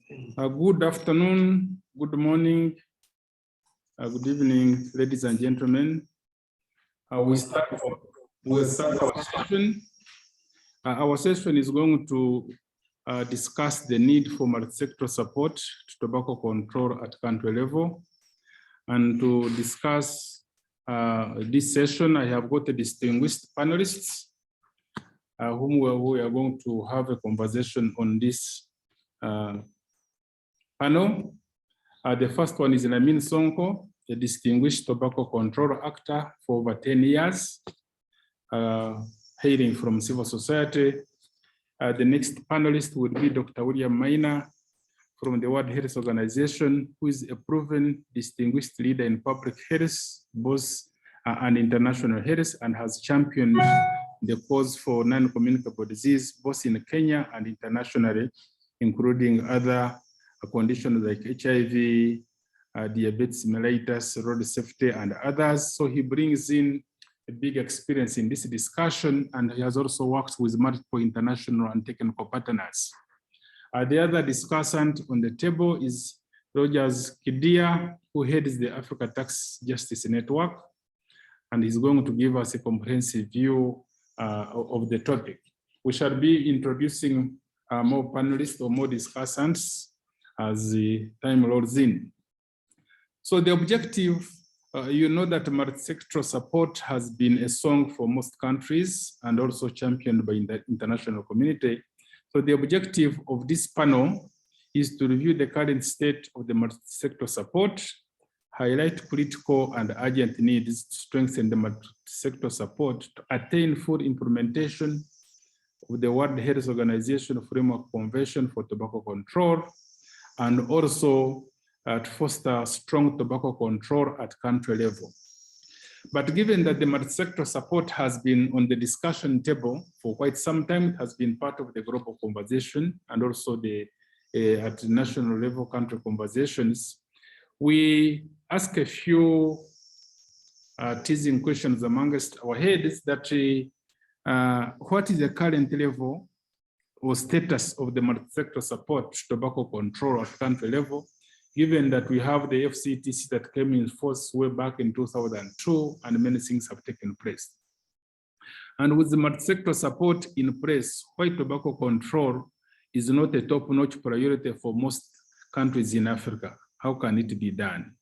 Good afternoon, good morning, good evening, ladies and gentlemen. We'll start our session. Our session is going to discuss the need for multi-sector support to tobacco control at country level. And to discuss this session, I have got a distinguished panelists whom we are going to have a conversation on this panel. The first one is Lamin Sonko, a distinguished tobacco control actor for over 10 years, hailing from civil society. The next panelist would be Dr. William Maina from the World Health Organization, who is a proven distinguished leader in public health, both and international health, and has championed the cause for non-communicable disease, both in Kenya and internationally, including other conditions like HIV, diabetes mellitus, road safety, and others. So he brings in a big experience in this discussion, and he has also worked with multiple international and technical partners. The other discussant on the table is Rogers Kidia, who heads the Africa Tax Justice Network, and he's going to give us a comprehensive view of the topic. We shall be introducing more panelists or more discussants as the time rolls in. So the objective, you know that multi-sectoral support has been a song for most countries and also championed by the international community. So the objective of this panel is to review the current state of the multi-sector support, highlight critical and urgent needs to strengthen the multi-sector support to attain full implementation of the World Health Organization Framework Convention for Tobacco Control, and also to foster strong tobacco control at country level. But given that the multi-sector support has been on the discussion table for quite some time, it has been part of the global conversation and also the at national level country conversations, we ask a few teasing questions amongst our heads that what is the current level or status of the multi-sector support to tobacco control at country level, given that we have the FCTC that came in force way back in 2002 and many things have taken place. And with the multi-sector support in place, why tobacco control is not a top-notch priority for most countries in Africa? How can it be done?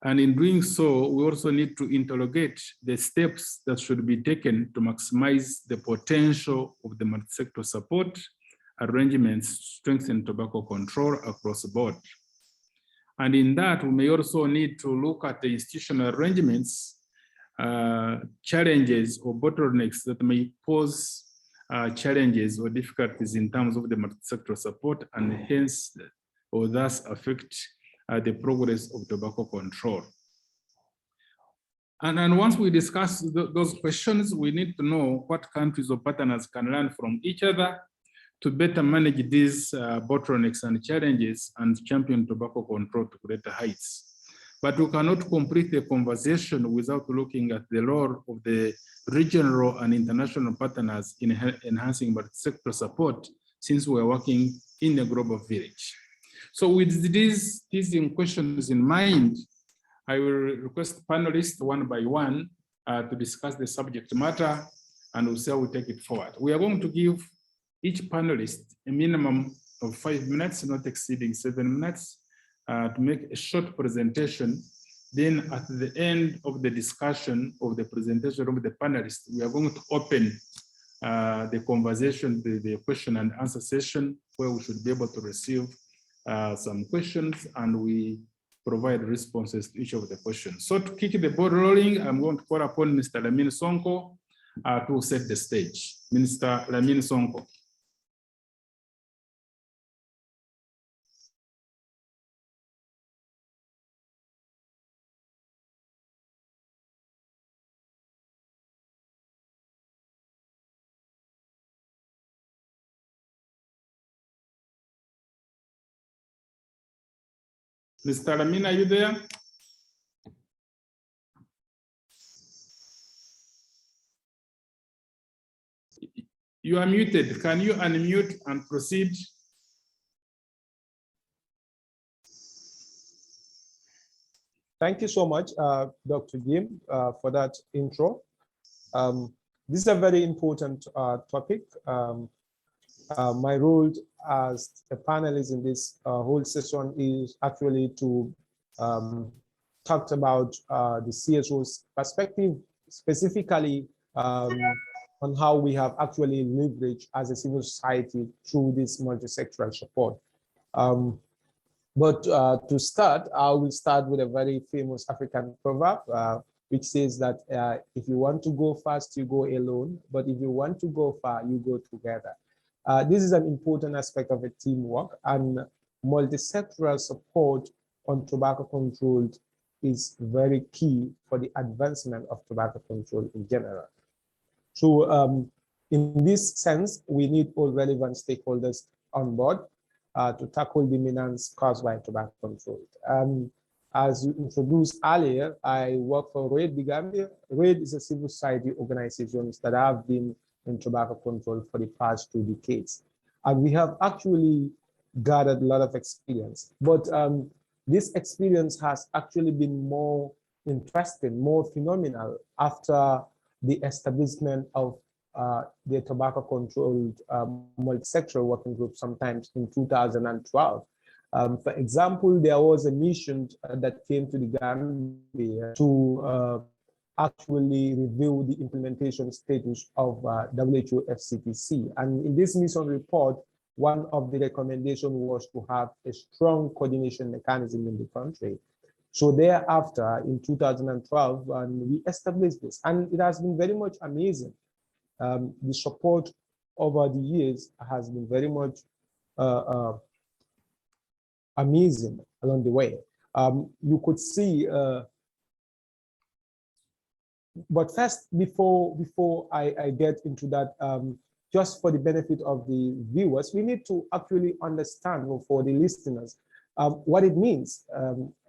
And in doing so, we also need to interrogate the steps that should be taken to maximize the potential of the multi-sector support arrangements to strengthen tobacco control across the board. And in that, we may also need to look at the institutional arrangements, challenges or bottlenecks that may pose challenges or difficulties in terms of the multi-sector support and hence or thus affect the progress of tobacco control. And once we discuss those questions, we need to know what countries or partners can learn from each other to better manage these bottlenecks and challenges and champion tobacco control to greater heights. But we cannot complete the conversation without looking at the role of the regional and international partners in enhancing multi-sector support, since we're working in a global village. So with these questions in mind, I will request panelists one by one to discuss the subject matter, and we'll see how we take it forward. We are going to give each panelist a minimum of 5 minutes, not exceeding 7 minutes, to make a short presentation. Then at the end of the discussion of the presentation of the panelists, we are going to open the conversation, the question and answer session, where we should be able to receive some questions and we provide responses to each of the questions. So to kick the ball rolling, I'm going to call upon Mr. Lamin Sonko to set the stage. Minister Lamin Sonko. Mr. Lamin, are you there? You are muted. Can you unmute and proceed? Thank you so much, Dr. Jim, for that intro. This is a very important topic. My role as a panelist in this whole session is actually to talk about the CSO's perspective, specifically on how we have actually leveraged as a civil society through this multi-sectoral support. But to start, I will start with a very famous African proverb, which says that if you want to go fast, you go alone, but if you want to go far, you go together. This is an important aspect of a teamwork, and multi-sectoral support on tobacco control is very key for the advancement of tobacco control in general. So in this sense, we need all relevant stakeholders on board to tackle the menace caused by tobacco control. As you introduced earlier, I work for RAID, the Gambia. RAID is a civil society organization that have been in tobacco control for the past 2 decades. And we have actually gathered a lot of experience. But this experience has actually been more interesting, more phenomenal after the establishment of the tobacco controlled multi-sectoral working group sometimes in 2012. For example, there was a mission that came to the Gambia to actually review the implementation status of WHO FCTC. And in this mission report, one of the recommendations was to have a strong coordination mechanism in the country. So thereafter, in 2012, we established this, and it has been very much amazing. The support over the years has been very much amazing along the way. You could see, but first, before I get into that, just for the benefit of the viewers, we need to actually understand, or for the listeners, what it means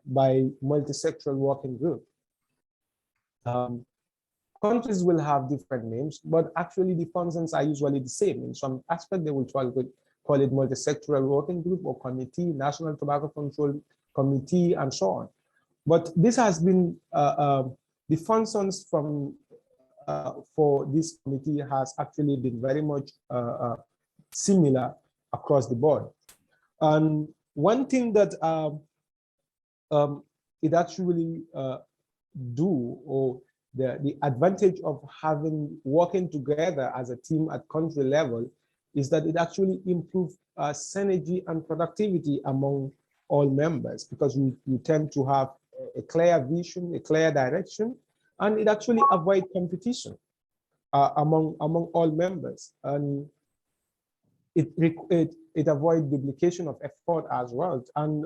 by multi-sectoral working group. Countries will have different names, but actually the functions are usually the same. In some aspect, they will call it multi-sectoral working group or committee, National Tobacco Control Committee, and so on. But this has been, the functions from for this committee has actually been very much similar across the board. And one thing that it actually do, or the advantage of working together as a team at country level, is that it actually improves synergy and productivity among all members, because you tend to have a clear vision, a clear direction, and it actually avoids competition among all members, and it avoids duplication of effort as well. And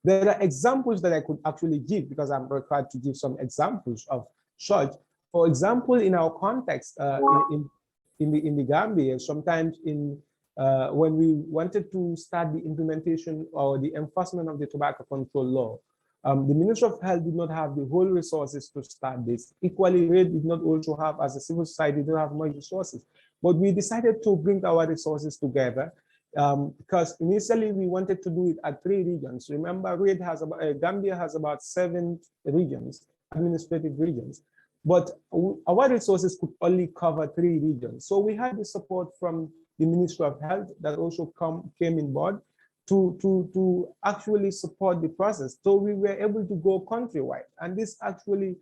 there are examples that I could actually give, because I'm required to give some examples of such. For example, in our context in the Gambia, sometimes when we wanted to start the implementation or the enforcement of the tobacco control law, the Ministry of Health did not have the whole resources to start this. Equally, RAID did not also have, as a civil society, did not have much resources. But we decided to bring our resources together because initially we wanted to do it at 3 regions. Remember, RAID has about, Gambia has about 7 regions, administrative regions, but our resources could only cover 3 regions. So we had the support from the Ministry of Health that also came in board to actually support the process. So we were able to go countrywide, and this actually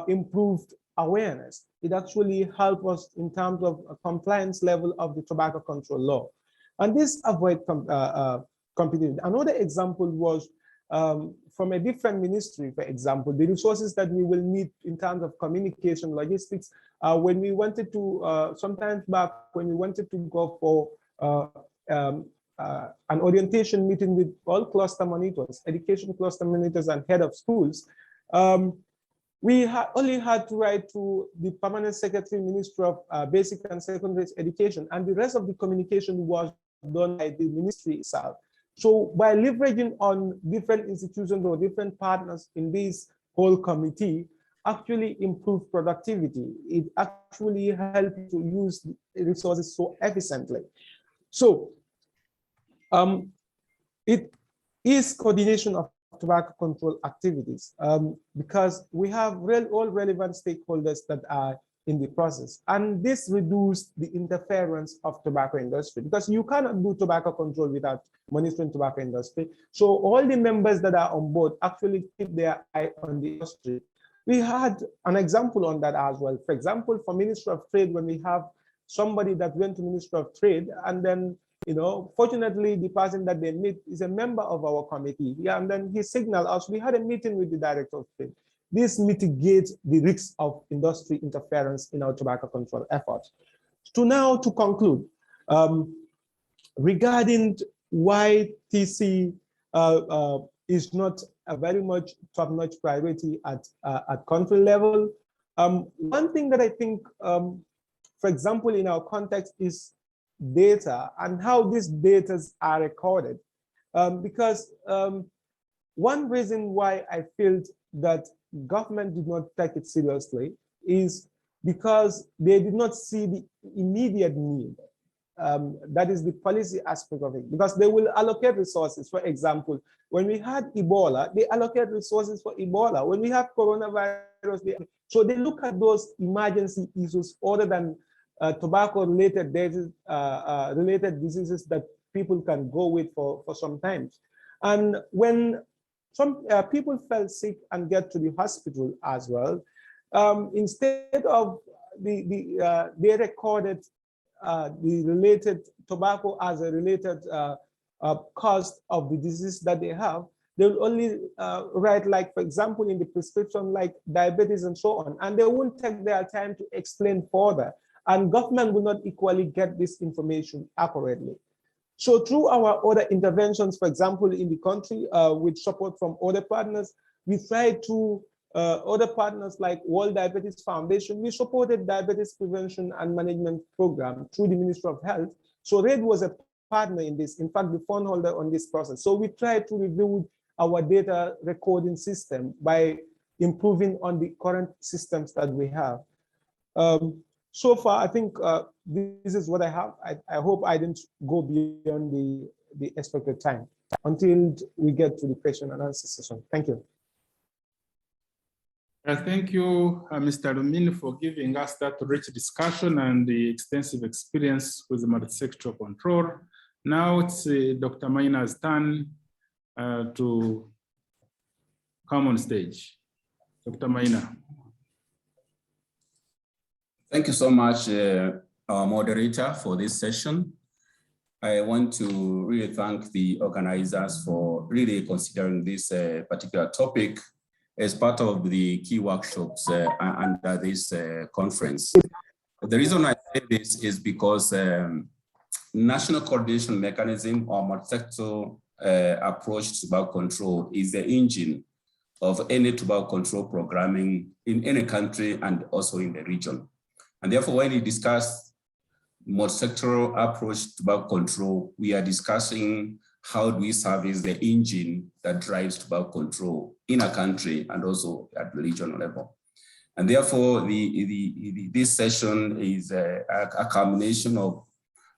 improved awareness. It actually helped us in terms of a compliance level of the tobacco control law. And this avoided competition. Another example was from a different ministry, for example, the resources that we will need in terms of communication, logistics, when we wanted to, sometimes back when we wanted to go for an orientation meeting with all cluster monitors, education cluster monitors and head of schools, we only had to write to the Permanent Secretary, Ministry of Basic and Secondary Education, and the rest of the communication was done by the ministry itself. So by leveraging on different institutions or different partners in this whole committee, actually improved productivity. It actually helped to use resources so efficiently. So it is coordination of tobacco control activities, because we have all relevant stakeholders that are in the process. And this reduced the interference of tobacco industry, because you cannot do tobacco control without monitoring tobacco industry. So all the members that are on board actually keep their eye on the industry. We had an example on that as well. For example, for Ministry of Trade, when we have somebody that went to Ministry of Trade, and then, you know, fortunately, the person that they meet is a member of our committee. Yeah, and then he signaled us. We had a meeting with the Director of Trade. This mitigates the risks of industry interference in our tobacco control efforts. To conclude, regarding why TC is not a very much top-notch priority at country level, one thing that I think, for example, in our context is data and how these data are recorded. Because one reason why I feel that government did not take it seriously is because they did not see the immediate need. That is the policy aspect of it, because they will allocate resources. For example, when we had Ebola, they allocate resources for Ebola. When we have coronavirus, so they look at those emergency issues other than tobacco-related diseases that people can go with for some time. And when some people fell sick and get to the hospital as well, instead of they recorded the related tobacco as a related cause of the disease that they have, they will only write, like, for example, in the prescription, like diabetes and so on, and they won't take their time to explain further, and government will not equally get this information accurately. So through our other interventions, for example, in the country, with support from other partners, we tried to, other partners like World Diabetes Foundation, we supported diabetes prevention and management program through the Ministry of Health. So RED was a partner in this, in fact, the fund holder on this process. So we tried to review our data recording system by improving on the current systems that we have. So far, I think this is what I have. I hope I didn't go beyond the expected time until we get to the question and answer session. Thank you. Thank you, Mr. Lumin, for giving us that rich discussion and the extensive experience with the multi-sector control. Now it's Dr. Maina's turn to come on stage. Dr. Maina. Thank you so much, our moderator, for this session. I want to really thank the organizers for really considering this particular topic as part of the key workshops under this conference. The reason I say this is because National Coordination Mechanism, or multi-sector approach to tobacco control, is the engine of any tobacco control programming in any country and also in the region. And therefore, when we discuss multi-sectoral approach to tobacco control, we are discussing how do we service the engine that drives tobacco control in a country and also at the regional level. And therefore, this session is a culmination of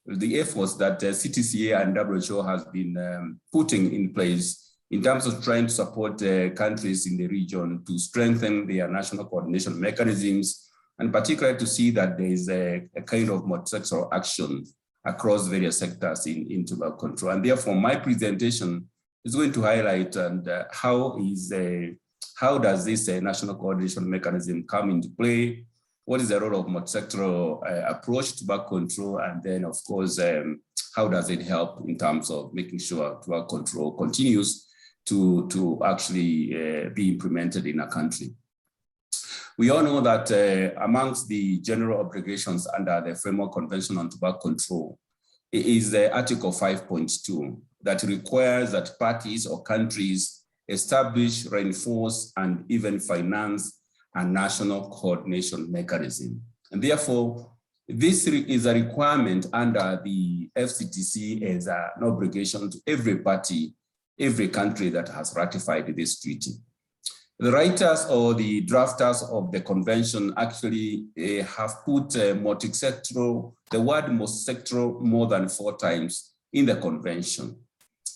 the efforts that CTCA and WHO has been putting in place in terms of trying to support countries in the region to strengthen their national coordination mechanisms, and particularly to see that there is a kind of multi-sectoral action across various sectors in tobacco control. And therefore, my presentation is going to highlight and how does this national coordination mechanism come into play? What is the role of multi-sectoral approach to tobacco control? And then, of course, how does it help in terms of making sure tobacco control continues to actually be implemented in a country? We all know that amongst the general obligations under the Framework Convention on Tobacco Control is Article 5.2 that requires that parties or countries establish, reinforce, and even finance a national coordination mechanism. And therefore, this is a requirement under the FCTC as an obligation to every party, every country that has ratified this treaty. The writers or the drafters of the convention actually have put multi-sectoral, the word multi-sectoral, more than 4 times in the convention.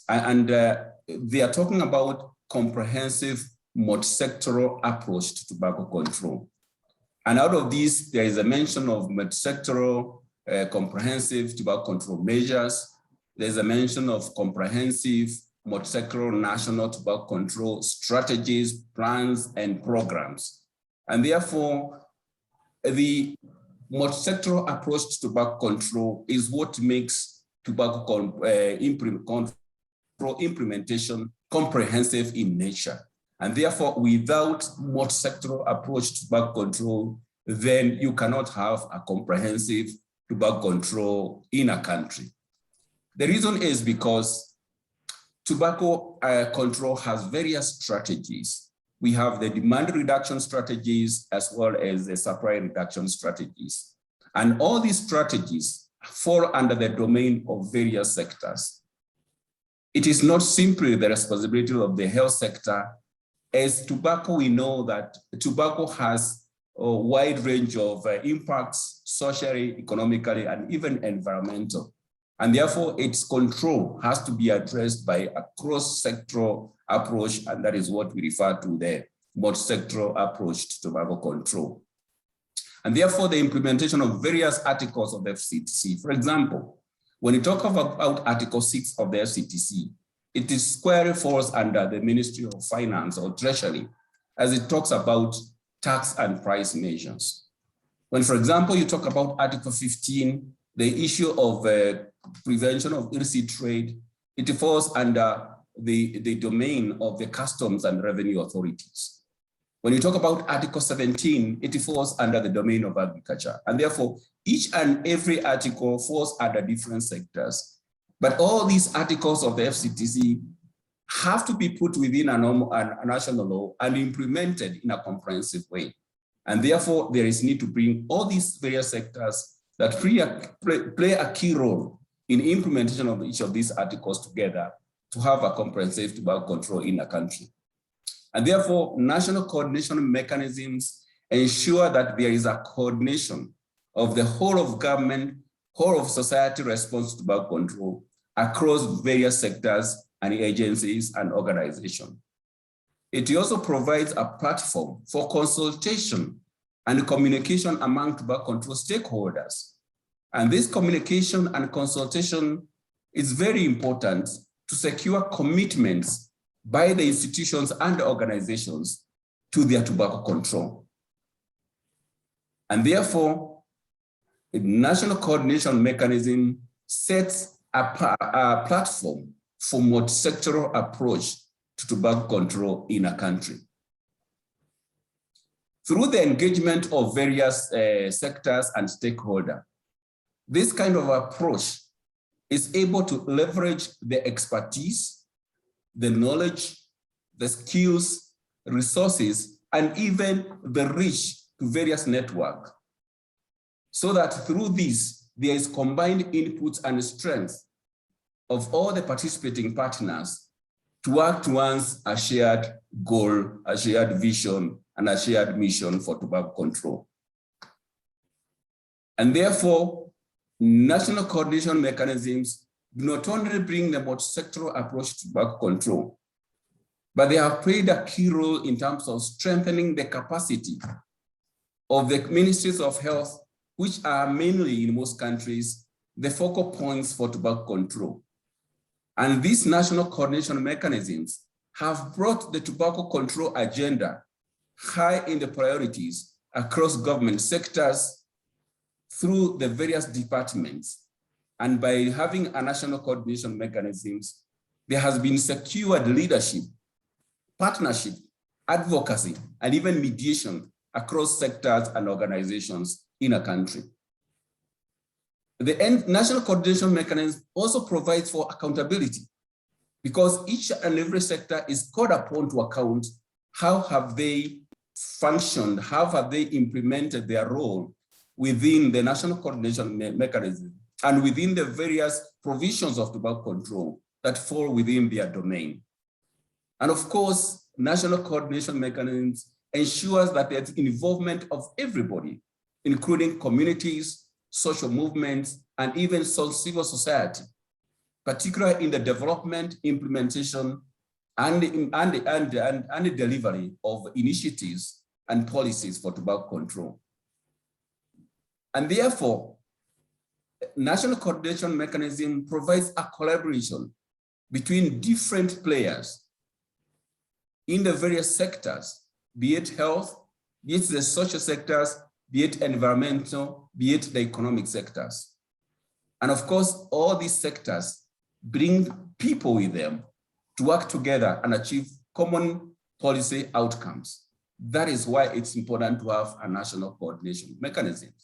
And they are talking about comprehensive multi-sectoral approach to tobacco control. And out of this, there is a mention of multi-sectoral comprehensive tobacco control measures. There's a mention of comprehensive multi-sectoral national tobacco control strategies, plans, and programs. And therefore, the multi-sectoral approach to tobacco control is what makes tobacco implementation comprehensive in nature. And therefore, without multi-sectoral approach to tobacco control, then you cannot have a comprehensive tobacco control in a country. The reason is because tobacco control has various strategies. We have the demand reduction strategies as well as the supply reduction strategies. And all these strategies fall under the domain of various sectors. It is not simply the responsibility of the health sector. As tobacco, we know that tobacco has a wide range of impacts socially, economically, and even environmental. And therefore, its control has to be addressed by a cross-sectoral approach, and that is what we refer to the multi-sectoral approach to tobacco control. And therefore, the implementation of various articles of the FCTC, for example, when you talk about Article 6 of the FCTC, it is squarely falls under the Ministry of Finance or Treasury, as it talks about tax and price measures. When, for example, you talk about Article 15, the issue of prevention of illicit trade, it falls under the domain of the Customs and Revenue Authorities. When you talk about Article 17, it falls under the domain of agriculture. And therefore, each and every article falls under different sectors. But all these articles of the FCTC have to be put within a national law and implemented in a comprehensive way. And therefore, there is need to bring all these various sectors that play a key role in implementation of each of these articles together to have a comprehensive tobacco control in a country. And therefore, national coordination mechanisms ensure that there is a coordination of the whole of government, whole of society response to tobacco control across various sectors and agencies and organizations. It also provides a platform for consultation and communication among tobacco control stakeholders. And this communication and consultation is very important to secure commitments by the institutions and organizations to their tobacco control. And therefore, the national coordination mechanism sets a platform for multi-sectoral approach to tobacco control in a country. Through the engagement of various sectors and stakeholders, this kind of approach is able to leverage the expertise, the knowledge, the skills, resources, and even the reach to various networks, so that through this, there is combined inputs and strength of all the participating partners to work towards a shared goal, a shared vision, and a shared mission for tobacco control. And therefore, national coordination mechanisms do not only bring the multi-sectoral approach to tobacco control, but they have played a key role in terms of strengthening the capacity of the ministries of health, which are mainly in most countries, the focal points for tobacco control. And these national coordination mechanisms have brought the tobacco control agenda high in the priorities across government sectors through the various departments. And by having a national coordination mechanisms, there has been secured leadership, partnership, advocacy, and even mediation across sectors and organizations in a country. The national coordination mechanism also provides for accountability, because each and every sector is called upon to account how have they functioned, how have they implemented their role within the national coordination mechanism and within the various provisions of tobacco control that fall within their domain. And of course, national coordination mechanisms ensures that there's involvement of everybody, including communities, social movements, and even civil society, particularly in the development, implementation, and the delivery of initiatives and policies for tobacco control. And therefore, national coordination mechanism provides a collaboration between different players in the various sectors, be it health, be it the social sectors, be it environmental, be it the economic sectors. And of course, all these sectors bring people with them to work together and achieve common policy outcomes. That is why it's important to have a national coordination mechanism.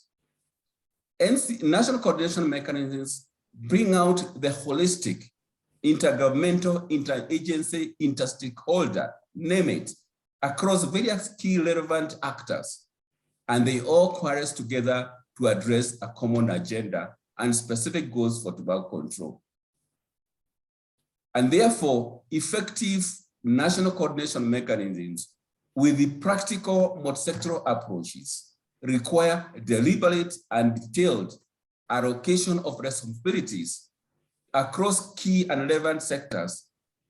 National coordination mechanisms bring out the holistic, intergovernmental, interagency, interstakeholder, name it, across various key relevant actors. And they all coalesce together to address a common agenda and specific goals for tobacco control. And therefore, effective national coordination mechanisms with the practical multi-sectoral approaches require deliberate and detailed allocation of responsibilities across key and relevant sectors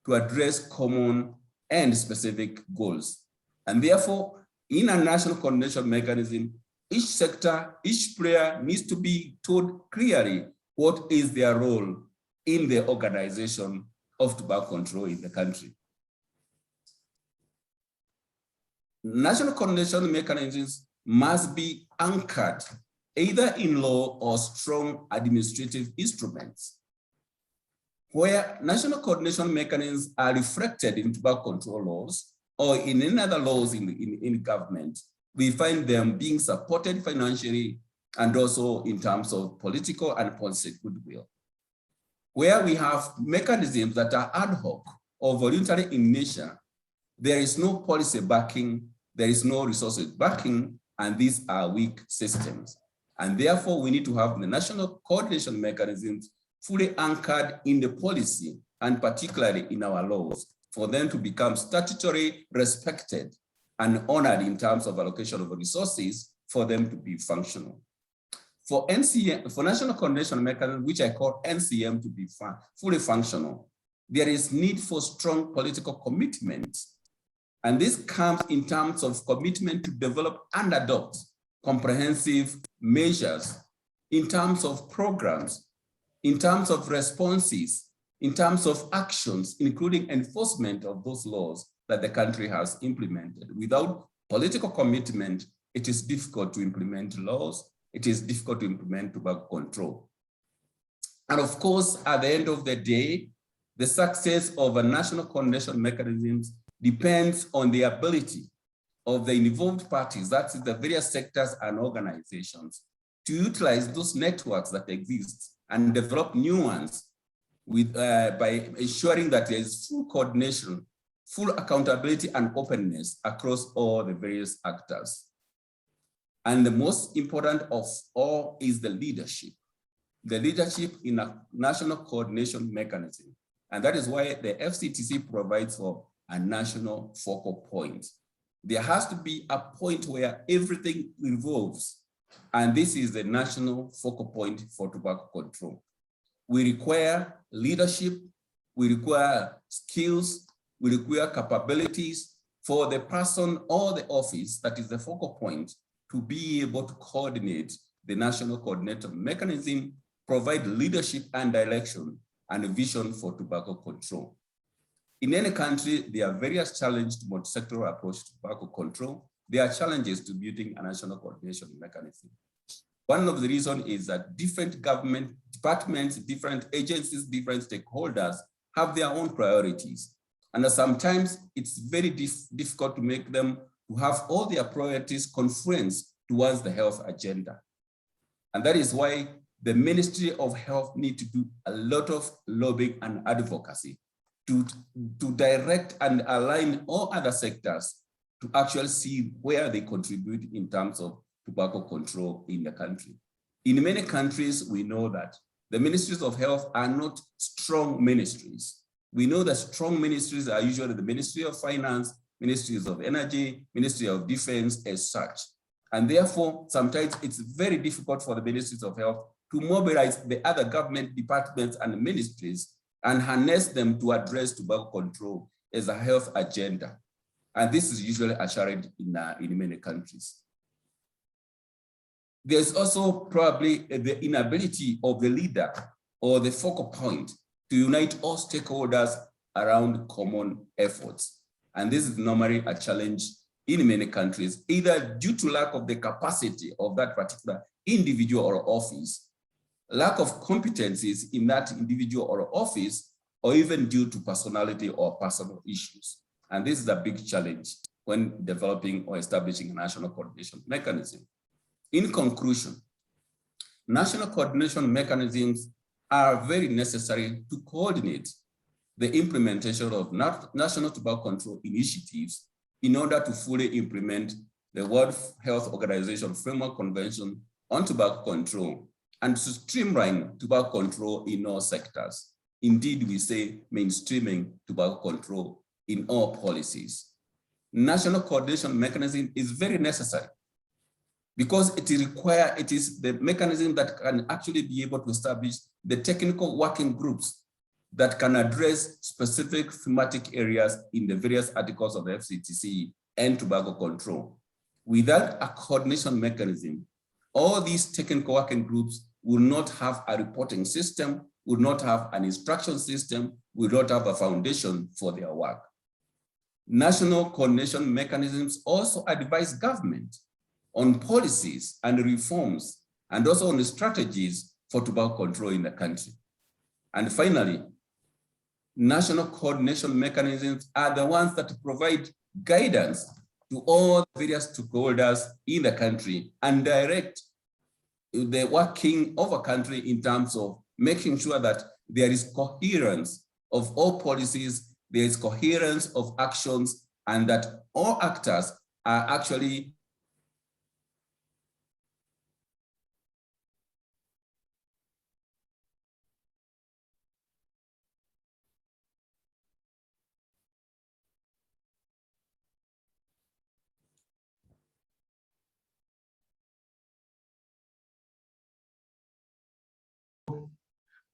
to address common and specific goals. And therefore, in a national coordination mechanism, each sector, each player needs to be told clearly what is their role in the organization of tobacco control in the country. National coordination mechanisms must be anchored either in law or strong administrative instruments. Where national coordination mechanisms are reflected in tobacco control laws or in any other laws in government, we find them being supported financially and also in terms of political and policy goodwill. Where we have mechanisms that are ad hoc or voluntary in nature, there is no policy backing, there is no resources backing, and these are weak systems. And therefore, we need to have the national coordination mechanisms fully anchored in the policy and particularly in our laws for them to become statutory respected and honored in terms of allocation of resources for them to be functional. For NCM, for national coordination mechanism, which I call NCM to be fully functional, there is need for strong political commitment. And this comes in terms of commitment to develop and adopt comprehensive measures in terms of programs, in terms of responses, in terms of actions, including enforcement of those laws that the country has implemented. Without political commitment, it is difficult to implement laws. It is difficult to implement tobacco control. And of course, at the end of the day, the success of a national coordination mechanisms depends on the ability of the involved parties, that is the various sectors and organizations, to utilize those networks that exist and develop new ones with, by ensuring that there is full coordination, full accountability and openness across all the various actors. And the most important of all is the leadership in a national coordination mechanism. And that is why the FCTC provides for a national focal point. There has to be a point where everything involves, and this is the national focal point for tobacco control. We require leadership, we require skills, we require capabilities for the person or the office that is the focal point to be able to coordinate the national coordinator mechanism, provide leadership and direction and a vision for tobacco control. In any country, there are various challenges to multi-sectoral approach to tobacco control. There are challenges to building a national coordination mechanism. One of the reasons is that different government departments, different agencies, different stakeholders have their own priorities. And sometimes it's very difficult to make them to have all their priorities confluence towards the health agenda. And that is why the Ministry of Health need to do a lot of lobbying and advocacy to direct and align all other sectors to actually see where they contribute in terms of tobacco control in the country. In many countries, we know that the ministries of health are not strong ministries. We know that strong ministries are usually the Ministry of Finance, Ministries of Energy, Ministry of Defense as such. And therefore, sometimes it's very difficult for the ministries of health to mobilize the other government departments and ministries and harness them to address tobacco control as a health agenda. And this is usually ushered in many countries. There's also probably the inability of the leader or the focal point to unite all stakeholders around common efforts. And this is normally a challenge in many countries, either due to lack of the capacity of that particular individual or office, lack of competencies in that individual or office, or even due to personality or personal issues. And this is a big challenge when developing or establishing a national coordination mechanism. In conclusion, national coordination mechanisms are very necessary to coordinate the implementation of national tobacco control initiatives in order to fully implement the World Health Organization Framework Convention on Tobacco Control and to streamline tobacco control in all sectors. Indeed, we say mainstreaming tobacco control in all policies. National coordination mechanism is very necessary because it is the mechanism that can actually be able to establish the technical working groups that can address specific thematic areas in the various articles of the FCTC and tobacco control. Without a coordination mechanism, all these technical working groups will not have a reporting system, will not have an instruction system, will not have a foundation for their work. National coordination mechanisms also advise government on policies and reforms, and also on the strategies for tobacco control in the country. And finally, national coordination mechanisms are the ones that provide guidance to all various stakeholders in the country and direct the working of a country in terms of making sure that there is coherence of all policies, there is coherence of actions, and that all actors are actually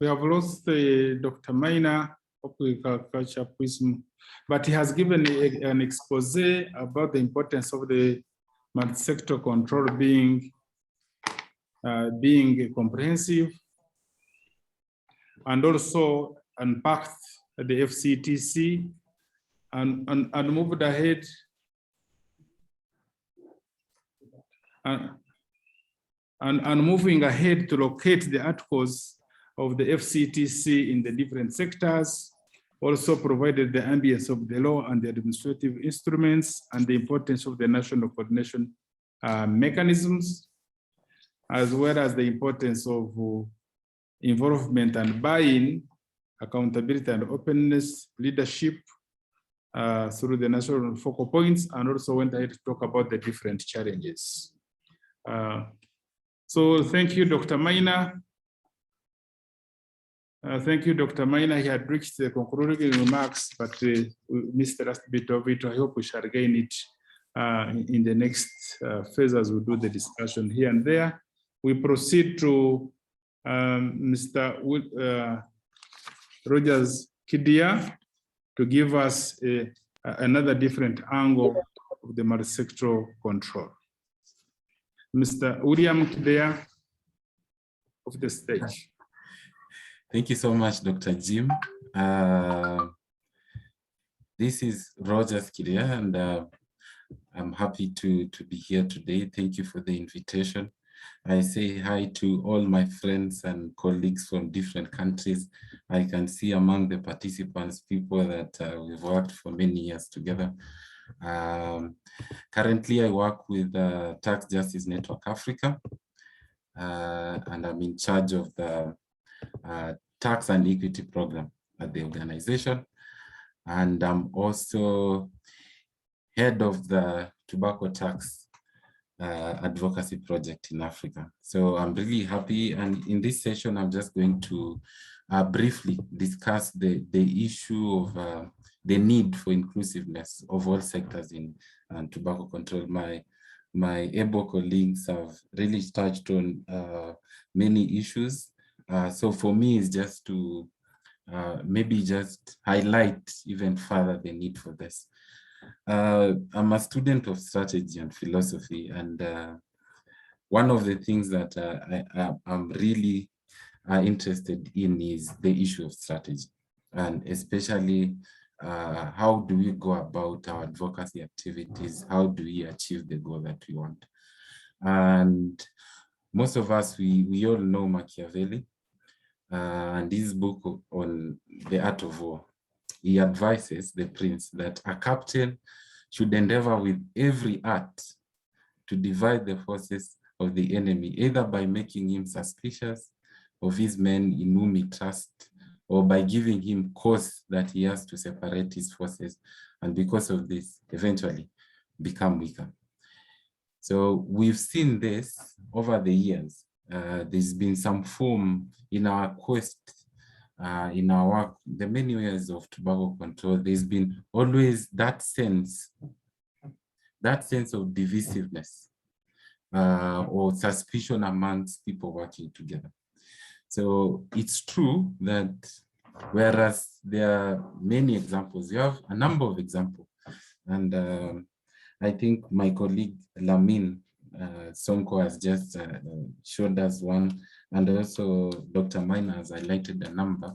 We have lost Dr. Maina. Hope we can catch up with him. But he has given an expose about the importance of the multi-sector control being comprehensive, and also unpacked the FCTC and moved ahead and moving ahead to locate the articles of the FCTC in the different sectors, also provided the ambience of the law and the administrative instruments and the importance of the national coordination mechanisms, as well as the importance of involvement and buy-in, accountability and openness, leadership through the national focal points, and also went ahead to talk about the different challenges. So thank you, Dr. Maina. Thank you, Dr. Maina. He had reached the concluding remarks, but we missed the last bit of it. I hope we shall gain it in the next phase as we do the discussion here and there. We proceed to Mr. Rogers Kidia to give us another different angle of the multi-sectoral control. Mr. William Kidia, of the stage. Thank you so much, Dr. Jim. This is Rogers Kidia, and I'm happy to be here today. Thank you for the invitation. I say hi to all my friends and colleagues from different countries. I can see among the participants people that we've worked for many years together. Currently, I work with Tax Justice Network Africa, and I'm in charge of the tax and equity program at the organization. And I'm also head of the tobacco tax advocacy project in Africa. So I'm really happy. And in this session, I'm just going to briefly discuss the issue of the need for inclusiveness of all sectors in tobacco control. My able colleagues have really touched on many issues. So for me, it's just to maybe just highlight even further the need for this. I'm a student of strategy and philosophy, and one of the things that I'm really interested in is the issue of strategy, and especially how do we go about our advocacy activities? How do we achieve the goal that we want? And most of us, we all know Machiavelli, and his book on the art of war. He advises the prince that a captain should endeavor with every art to divide the forces of the enemy, either by making him suspicious of his men in whom he trusts, or by giving him cause that he has to separate his forces, and because of this, eventually become weaker. So we've seen this over the years. There's been some form in our quest, in our work, the many years of tobacco control, there's been always that sense of divisiveness or suspicion amongst people working together. So it's true that whereas there are many examples, you have a number of examples. And I think my colleague Lamin Sonko has just showed us one, and also Dr. Maina has highlighted a number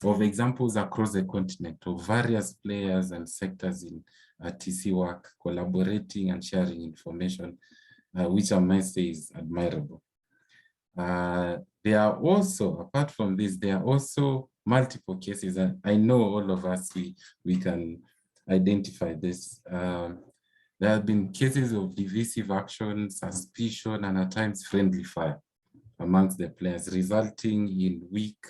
of examples across the continent of various players and sectors in TC work, collaborating and sharing information, which I must say is admirable. There are also, apart from this, there are also multiple cases, and I know all of us, we can identify this. There have been cases of divisive action, suspicion, and at times friendly fire amongst the players, resulting in weak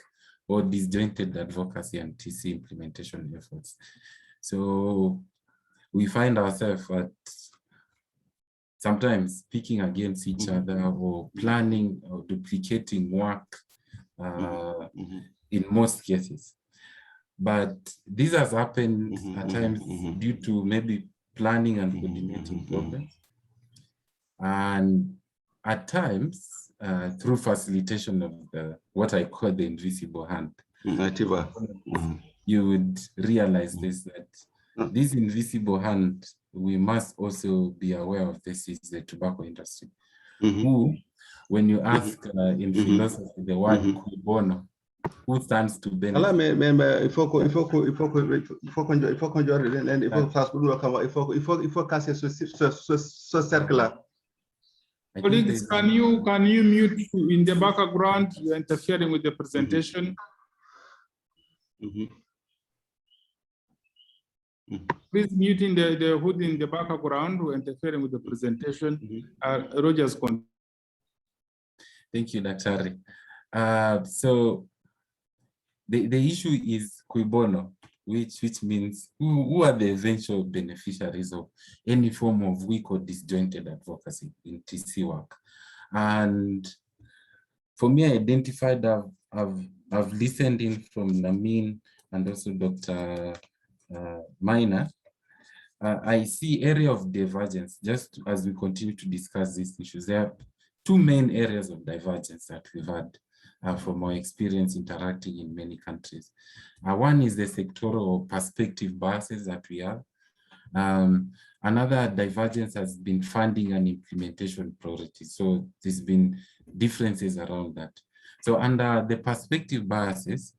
or disjointed advocacy and TC implementation efforts. So we find ourselves at sometimes speaking against each other, or planning or duplicating work in most cases. But this has happened at times due to maybe planning and coordinating problems, and at times through facilitation of what I call the invisible hand. You would realize this, that this invisible hand, we must also be aware of this, is the tobacco industry, who, when you ask in philosophy the word cui bono, who stands to benefit? Colleagues, can you mute in the background? You're interfering with the presentation. Please mute in the hood in the background. We're interfering with the presentation. Rogers. Thank you, Daktari. So the issue is cui bono, which means who are the eventual beneficiaries of any form of weak or disjointed advocacy in TC work. And for me, I identified, I've listened in from Lamin and also Dr. Maina. I see area of divergence, just as we continue to discuss these issues. There are two main areas of divergence that we've had from our experience interacting in many countries. One is the sectoral or perspective biases that we have. Another divergence has been funding and implementation priorities. So there's been differences around that. So under the perspective biases,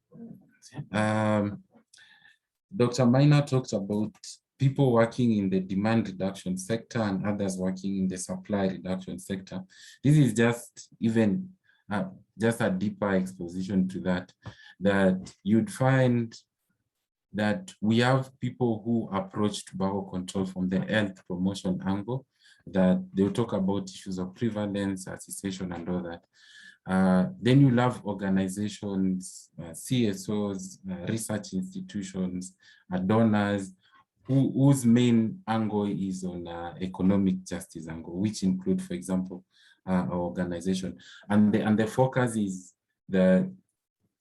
Dr. Maina talked about people working in the demand reduction sector and others working in the supply reduction sector. This is just even just a deeper exposition to that you'd find that we have people who approach tobacco control from the health promotion angle, that they'll talk about issues of prevalence, cessation, and all that. Then you'll have organizations, CSOs, research institutions, donors, whose main angle is on economic justice angle, which include, for example, our organization. And the focus is the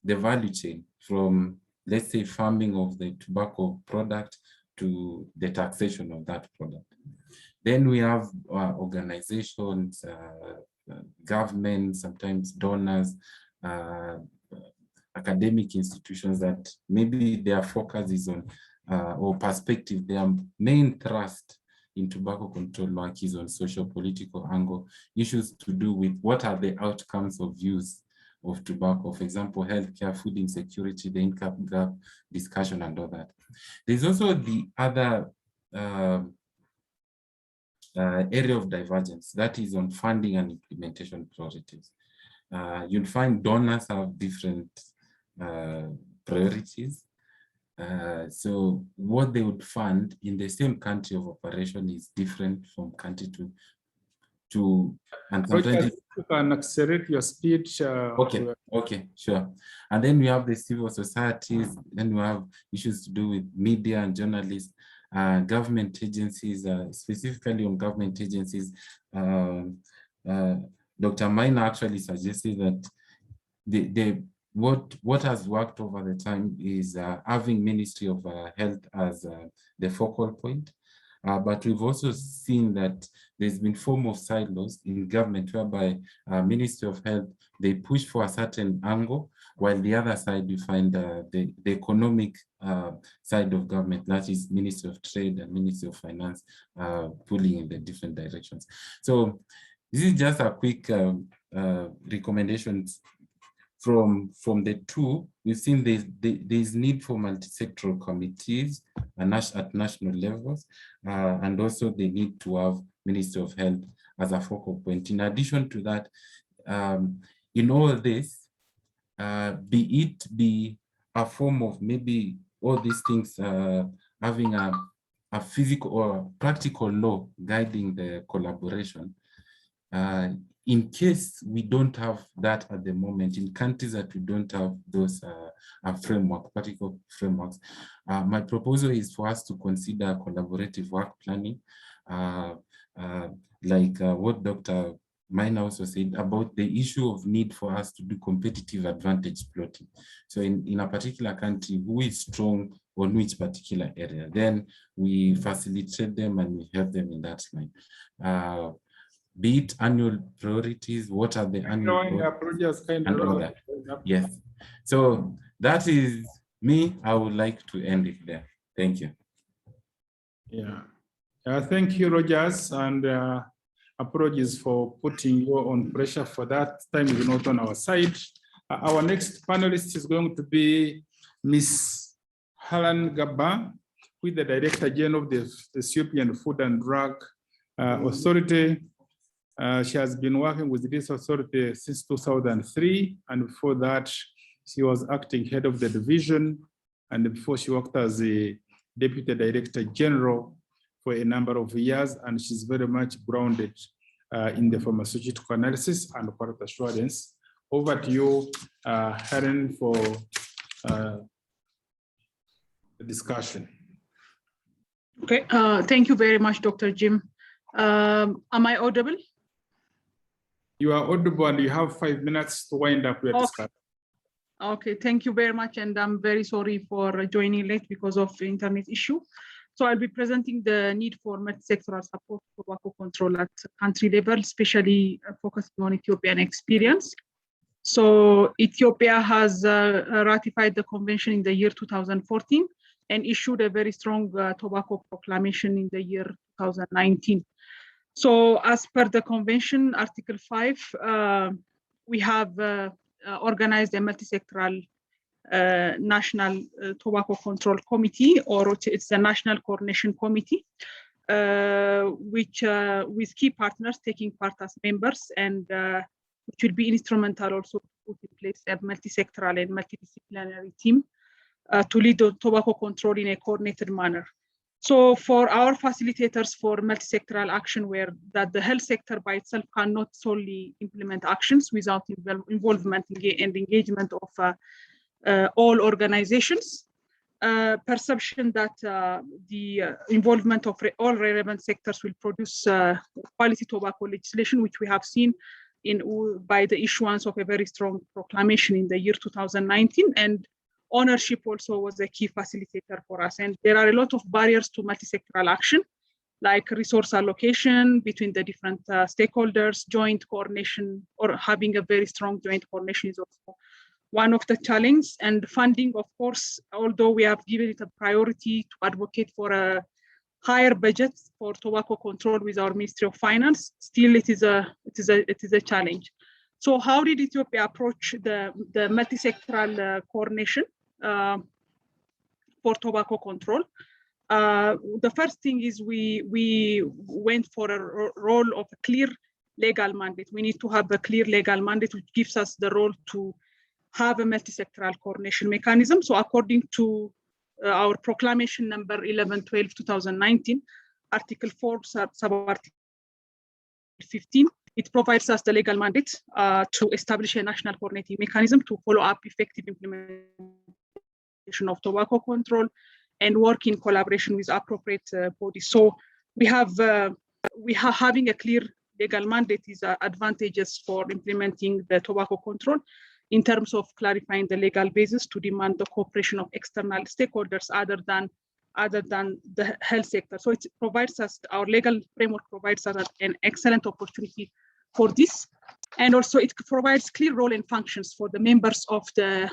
value chain from, let's say, farming of the tobacco product to the taxation of that product. Then we have organizations, governments, sometimes donors, academic institutions that maybe their focus is on or perspective, their main thrust in tobacco control work is on social political angle, issues to do with what are the outcomes of use of tobacco, for example, healthcare, food insecurity, the income gap discussion and all that. There's also the other area of divergence, that is on funding and implementation priorities. You'll find donors have different priorities. So what they would fund in the same country of operation is different from country to and sometimes you can accelerate your speech. Okay, sure. And then we have the civil societies, then we have issues to do with media and journalists, government agencies, specifically on government agencies. Dr. Maina actually suggested that what has worked over the time is having Ministry of Health as the focal point. But we've also seen that there's been form of silos in government whereby Ministry of Health, they push for a certain angle, while the other side you find the economic side of government, that is Ministry of Trade and Ministry of Finance, pulling in the different directions. So this is just a quick recommendations from the two. We've seen there's need for multi-sectoral committees at national levels, and also they need to have Ministry of Health as a focal point. In addition to that, in all this, be a form of maybe all these things having a physical or practical law guiding the collaboration. In case we don't have that at the moment, in countries that we don't have those practical frameworks, my proposal is for us to consider collaborative work planning, like what Dr. Maina also said about the issue of need for us to do competitive advantage plotting. So in a particular country, who is strong on which particular area, then we facilitate them and we help them in that line. Be it annual priorities, what are the annual and all that. Yes. So that is me. I would like to end it there. Thank you. Yeah. Thank you, Rogers, and apologies for putting you on pressure for that. Time is not on our side. Our next panelist is going to be Ms. Helen Gaba, who is the Director General of the Ethiopian Food and Drug Authority. She has been working with this authority since 2003, and before that, she was acting head of the division, and before she worked as the Deputy Director General for a number of years, and she's very much grounded in the pharmaceutical analysis and quality assurance. Over to you, Helen, for the discussion. Okay, thank you very much, Dr. Jim. Am I audible? You are audible and you have 5 minutes to wind up your discussion. Okay, thank you very much. And I'm very sorry for joining late because of the internet issue. So I'll be presenting the need for multi-sectoral support for tobacco control at country level, especially focusing on Ethiopian experience. So Ethiopia has ratified the convention in the year 2014 and issued a very strong tobacco proclamation in the year 2019. So as per the convention, Article 5, we have organized a multi-sectoral National Tobacco Control Committee, or it's the National Coordination Committee, which with key partners taking part as members, and which will be instrumental also to put in place a multi-sectoral and multidisciplinary team to lead the tobacco control in a coordinated manner. So for our facilitators for multi-sectoral action, where that the health sector by itself cannot solely implement actions without involvement and engagement of all organizations, perception that the involvement of all relevant sectors will produce quality tobacco legislation, which we have seen by the issuance of a very strong proclamation in the year 2019, and ownership also was a key facilitator for us. And there are a lot of barriers to multi-sectoral action, like resource allocation between the different stakeholders, joint coordination, or having a very strong joint coordination is also one of the challenges. And funding, of course, although we have given it a priority to advocate for a higher budget for tobacco control with our Ministry of Finance, still it is a challenge. So how did Ethiopia approach the multi-sectoral coordination for tobacco control? The first thing is we went for a role of a clear legal mandate. We need to have a clear legal mandate which gives us the role to have a multi-sectoral coordination mechanism. So according to our proclamation number 1112 2019, Article 4 sub-article 15, it provides us the legal mandate to establish a national coordinating mechanism to follow up effective implementation of tobacco control and work in collaboration with appropriate bodies. So having a clear legal mandate is advantageous for implementing the tobacco control in terms of clarifying the legal basis to demand the cooperation of external stakeholders other than the health sector. So it provides us, our legal framework provides us an excellent opportunity for this. And also it provides clear role and functions for the members of the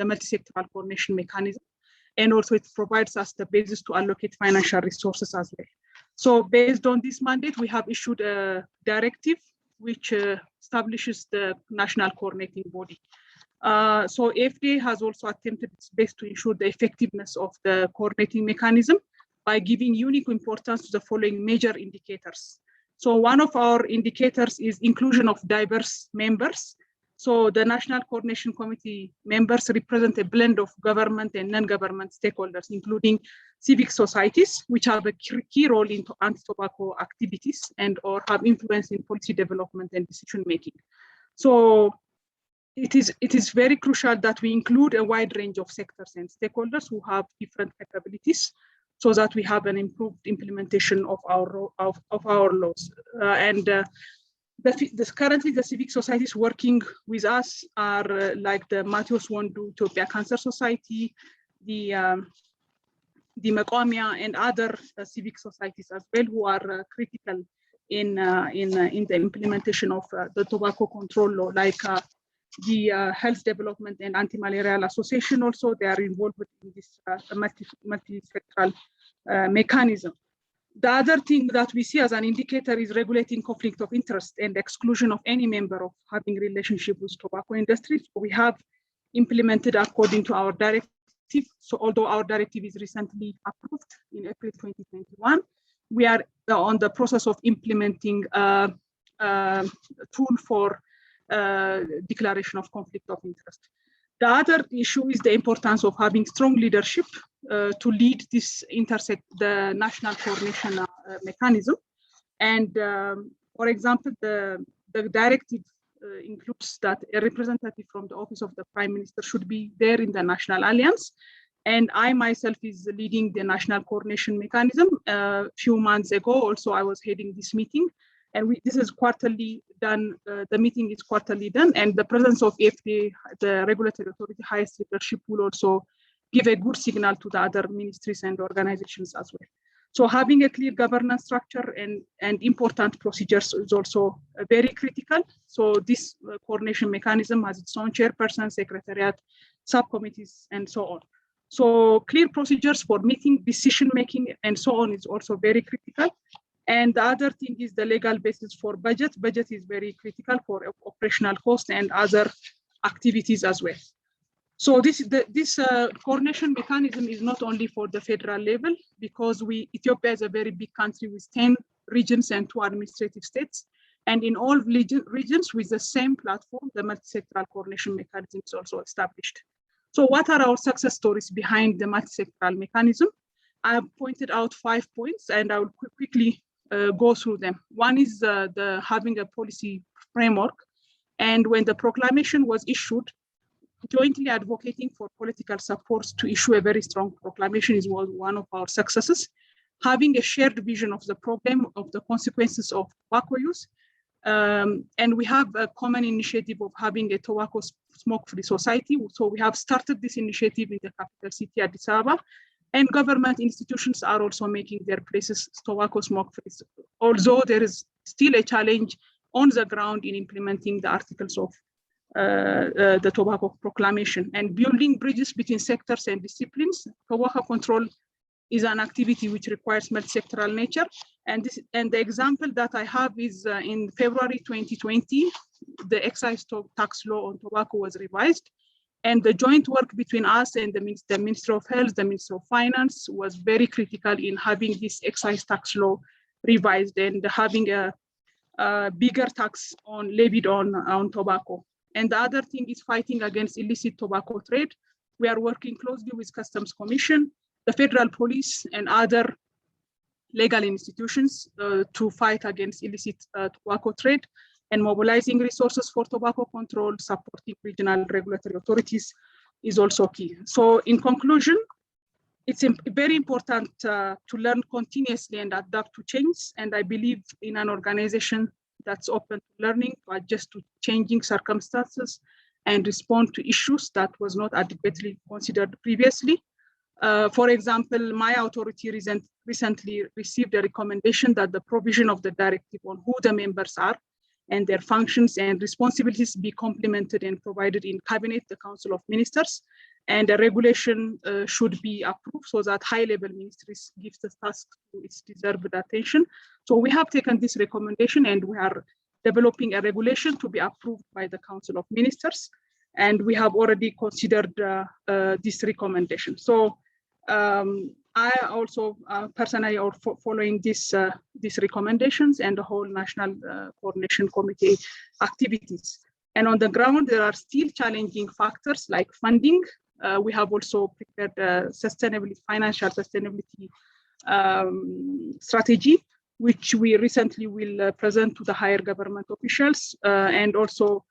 multi-sectoral coordination mechanism. And also it provides us the basis to allocate financial resources as well. So based on this mandate, we have issued a directive which establishes the national coordinating body. So FDA has also attempted its best to ensure the effectiveness of the coordinating mechanism by giving unique importance to the following major indicators. So one of our indicators is inclusion of diverse members. So the National Coordination Committee members represent a blend of government and non-government stakeholders, including civic societies, which have a key role in anti-tobacco activities and or have influence in policy development and decision-making. So it is very crucial that we include a wide range of sectors and stakeholders who have different capabilities so that we have an improved implementation of our laws. Currently, the civic societies working with us are like the Matheus Wondu Ethiopia Cancer Society, the Meqomia, and other civic societies as well, who are critical in the implementation of the tobacco control law, like the Health Development and Anti-Malarial Association. Also, they are involved in this multi-sectoral mechanism. The other thing that we see as an indicator is regulating conflict of interest and exclusion of any member of having relationship with tobacco industry. So we have implemented according to our directive. So although our directive is recently approved in April 2021, we are on the process of implementing a tool for declaration of conflict of interest. The other issue is the importance of having strong leadership to lead this the national coordination mechanism. And for example, the directive includes that a representative from the Office of the Prime Minister should be there in the National Alliance. And I myself is leading the national coordination mechanism. A few months ago, also I was heading this meeting. And this is quarterly done, the meeting is quarterly done, and the presence of FDA, the regulatory authority, highest leadership, will also give a good signal to the other ministries and organizations as well. So having a clear governance structure and important procedures is also very critical. So this coordination mechanism has its own chairperson, secretariat, subcommittees, and so on. So clear procedures for meeting, decision-making, and so on is also very critical. And the other thing is the legal basis for budget. Budget is very critical for operational cost and other activities as well. So this coordination mechanism is not only for the federal level, because Ethiopia is a very big country with 10 regions and 2 administrative states. And in all regions with the same platform, the multi-sectoral coordination mechanism is also established. So what are our success stories behind the multi-sectoral mechanism? I have pointed out 5 points, and I will quickly go through them. One is the having a policy framework. And when the proclamation was issued, jointly advocating for political support to issue a very strong proclamation is one of our successes. Having a shared vision of the problem, of the consequences of tobacco use. And we have a common initiative of having a tobacco smoke-free society. So we have started this initiative in the capital city, Addis Ababa. And government institutions are also making their places tobacco smoke-free. Although there is still a challenge on the ground in implementing the articles of the Tobacco Proclamation. And building bridges between sectors and disciplines, tobacco control is an activity which requires multi-sectoral nature. And the example that I have is in February 2020, the excise tax law on tobacco was revised. And the joint work between us and the Ministry of Health, the Ministry of Finance was very critical in having this excise tax law revised and having a bigger tax levied on tobacco. And the other thing is fighting against illicit tobacco trade. We are working closely with Customs Commission, the Federal Police, and other legal institutions to fight against illicit tobacco trade, and mobilizing resources for tobacco control, supporting regional regulatory authorities is also key. So in conclusion, it's very important to learn continuously and adapt to change. And I believe in an organization that's open to learning, to adjust to changing circumstances and respond to issues that was not adequately considered previously. For example, my authority recently received a recommendation that the provision of the directive on who the members are and their functions and responsibilities be complemented and provided in Cabinet, the Council of Ministers, and a regulation should be approved so that high-level ministries give the task to its deserved attention. So we have taken this recommendation and we are developing a regulation to be approved by the Council of Ministers. And we have already considered this recommendation. So I also personally are following these recommendations and the whole National Coordination Committee activities. And on the ground, there are still challenging factors like funding. We have also prepared a financial sustainability strategy, which we recently will present to the higher government officials. And also,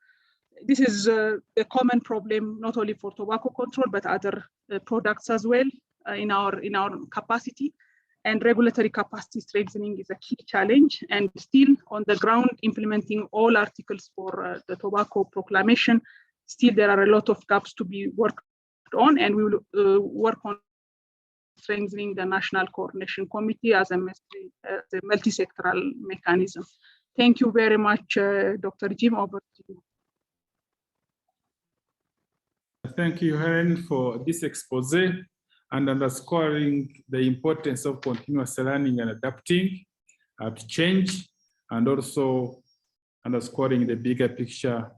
this is a common problem, not only for tobacco control, but other products as well in our capacity. And regulatory capacity strengthening is a key challenge. And still on the ground, implementing all articles for the Tobacco Proclamation, still there are a lot of gaps to be worked on, and we will work on strengthening the National Coordination Committee as a multi-sectoral mechanism. Thank you very much, Dr. Jim, over to you. Thank you, Helen, for this expose and underscoring the importance of continuous learning and adapting to change, and also underscoring the bigger picture,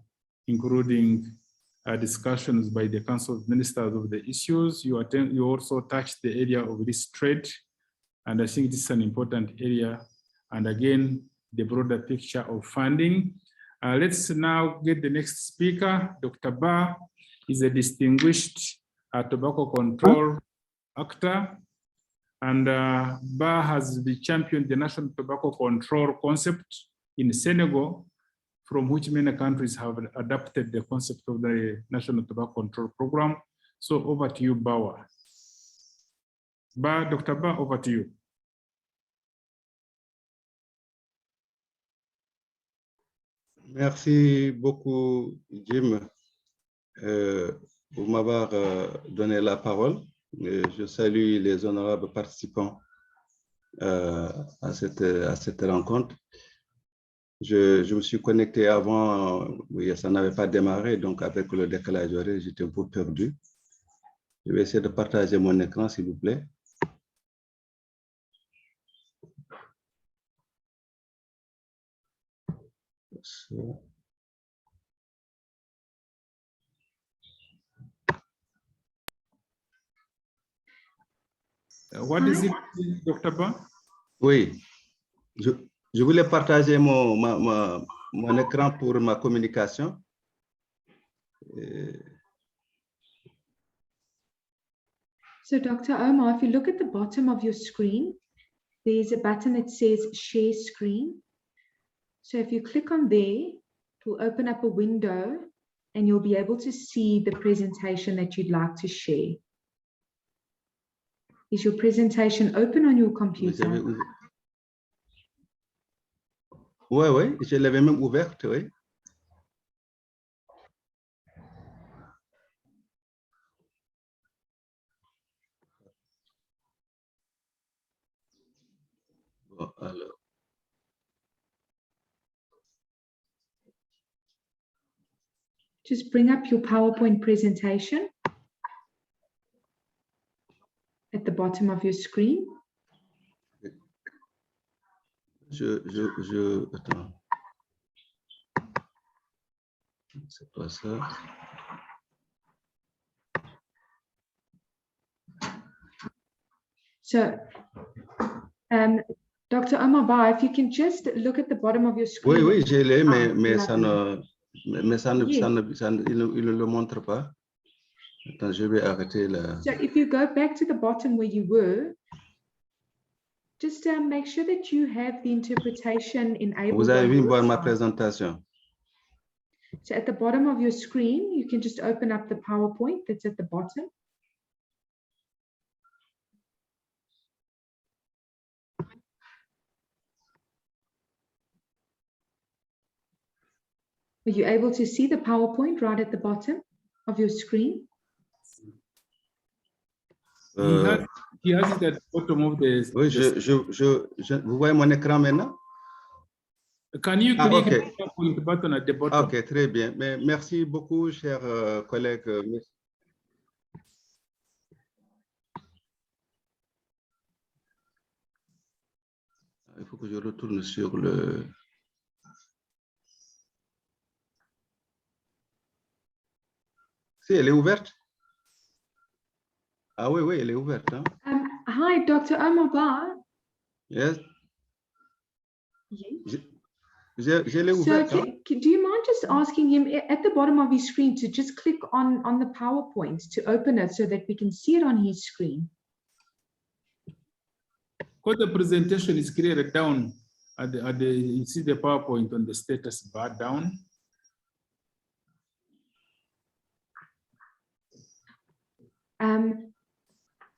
including discussions by the Council of Ministers of the issues. You also touched the area of this trade, and I think this is an important area. And again, the broader picture of funding. Let's now get the next speaker. Dr. Ba is a distinguished tobacco control actor, and Ba has championed the national tobacco control concept in Senegal, from which many countries have adopted the concept of the National Tobacco Control Program. So over to you, Bawa. Dr. Ba, over to you. Merci beaucoup, Jim, pour m'avoir donné la parole. Je salue les honorables participants à cette rencontre. Je me suis connecté avant, oui, ça n'avait pas démarré, donc avec le décalage horaire, j'étais un peu perdu. Je vais essayer de partager mon écran, s'il vous plaît. What is it, Dr. Ba? Oui, je voulais partager mon écran pour ma communication. So Dr. Omar, if you look at the bottom of your screen, there's a button that says Share Screen. So if you click on there, it will open up a window and you'll be able to see the presentation that you'd like to share. Is your presentation open on your computer? Oui, je l'avais même ouverte, oui. Bon, alors. just bring up your PowerPoint presentation at the bottom of your screen. Attends. C'est pas ça. So, Dr. Omar Ba, if you can just look at the bottom of your screen. Oui, oui, je l'ai, mais, Yes. il ne le montre pas. Attends, je vais arrêter là. So if you go back to the bottom where you were, just make sure that you have the interpretation enabled. Vous avez on vu your voir ma side. présentation. So at the bottom of your screen, you can just open up the PowerPoint that's at the bottom. Are you able to see the PowerPoint right at the bottom of your screen? He has it at the bottom of the. Oui, vous voyez mon écran maintenant? Can you Ah, click okay. the PowerPoint button at the bottom? Ok, très bien. Mais merci beaucoup, chers collègues. Il faut que je retourne sur le... Si, elle est ouverte? Ah oui, oui, elle est ouverte. Hein? Hi, Dr. Omar Ba. Yes. Yes. Je l'ai So ouverte. Hein? do you mind just asking him at the bottom of his screen to just click on the PowerPoint to open it so that we can see it on his screen? Because the presentation is clear down you see the PowerPoint on the status bar down. Can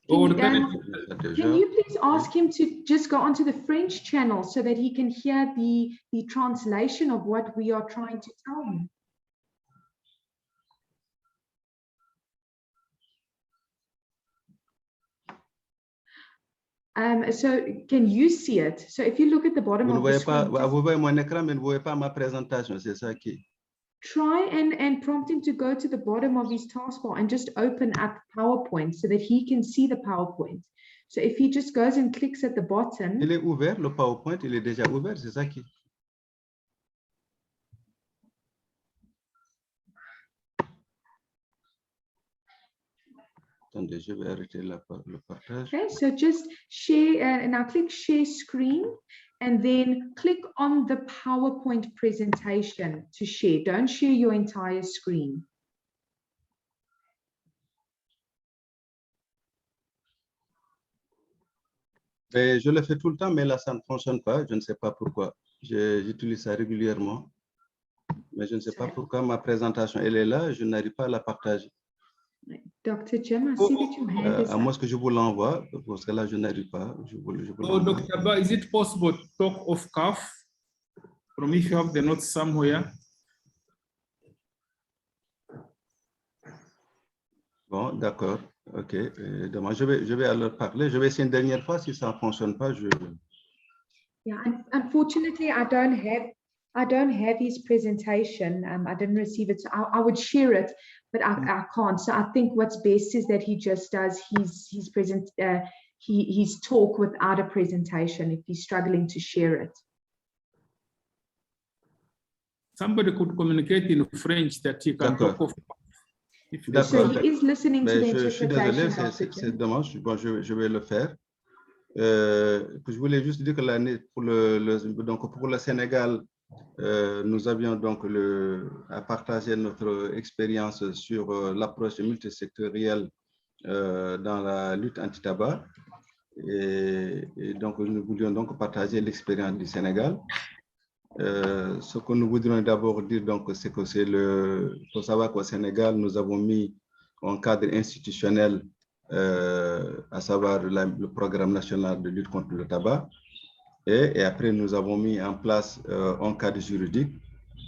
you please ask him to just go onto the French channel so that he can hear the translation of what we are trying to tell him? So can you see it? So if you look at the bottom of the screen, vous voyez mon écran, mais vous ne voyez pas ma présentation, c'est ça qui... Try and prompt him to go to the bottom of his taskbar and just open up PowerPoint so that he can see the PowerPoint. So if he just goes and clicks at the bottom. Il est ouvert, le PowerPoint, il est déjà ouvert, c'est ça qui... Attendez, je vais arrêter le partage. Okay, so just share, and now click share screen, and then click on the PowerPoint presentation to share. Don't share your entire screen. Et je le fais tout le temps, mais là, ça ne fonctionne pas. Je ne sais pas pourquoi. J'utilise ça régulièrement. Mais je ne sais pas pourquoi ma présentation, elle est là. Je n'arrive pas à la partager. Dr. Jim, I see that your hand is à moins que je vous l'envoie, parce que là, je n'arrive pas. Dr. Ba, is it possible to talk off cuff from if you have the notes somewhere? Bon, d'accord. OK. Demain, je vais alors parler. Je vais essayer une dernière fois. Si ça ne fonctionne pas, je... Yeah, unfortunately, I don't have his presentation. I didn't receive it. So I would share it, but I can't. So I think what's best is that he just does his talk without a presentation if he's struggling to share it. Somebody could communicate in French that he can talk of. So he is listening to the je suis désolé, interpretation. c'est dommage. Bon, je vais le faire. Je voulais juste dire que l'année pour le Sénégal, nous avions donc à partager notre expérience sur l'approche multisectorielle dans la lutte anti-tabac. Et donc, nous voulions donc partager l'expérience du Sénégal. Ce que nous voudrions d'abord dire, c'est que faut savoir qu'au Sénégal, nous avons mis un cadre institutionnel, à savoir le programme national de lutte contre le tabac. Et après, nous avons mis en place un cadre juridique.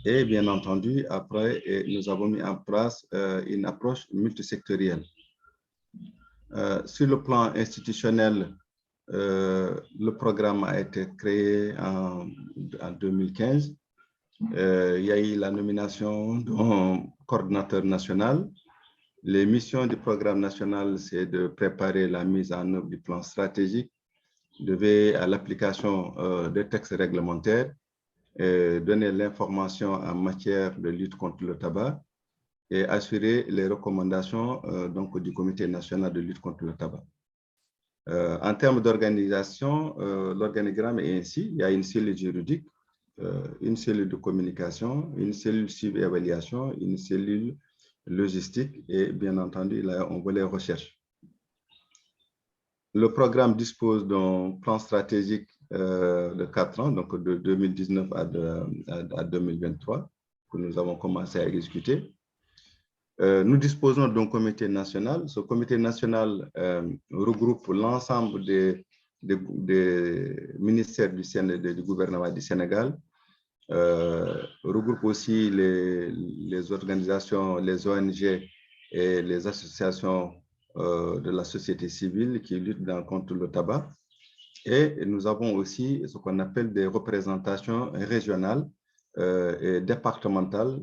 Et bien entendu, après, nous avons mis en place une approche multisectorielle. Sur le plan institutionnel, le programme a été créé en 2015. Il y a eu la nomination d'un coordinateur national. Les missions du programme national, c'est de préparer la mise en œuvre du plan stratégique, de veiller à l'application des textes réglementaires, donner l'information en matière de lutte contre le tabac et assurer les recommandations donc, du Comité national de lutte contre le tabac. En termes d'organisation, l'organigramme est ainsi. Il y a une cellule juridique, une cellule de communication, une cellule suivi-évaluation, une cellule logistique et bien entendu, là, on volet recherche. Le programme dispose d'un plan stratégique de 4 ans, donc de 2019 à 2023, que nous avons commencé à exécuter. Nous disposons d'un comité national. Ce comité national regroupe l'ensemble des ministères du gouvernement du Sénégal, regroupe aussi les organisations, les ONG et les associations de la société civile qui luttent contre le tabac. Et nous avons aussi ce qu'on appelle des représentations régionales et départementales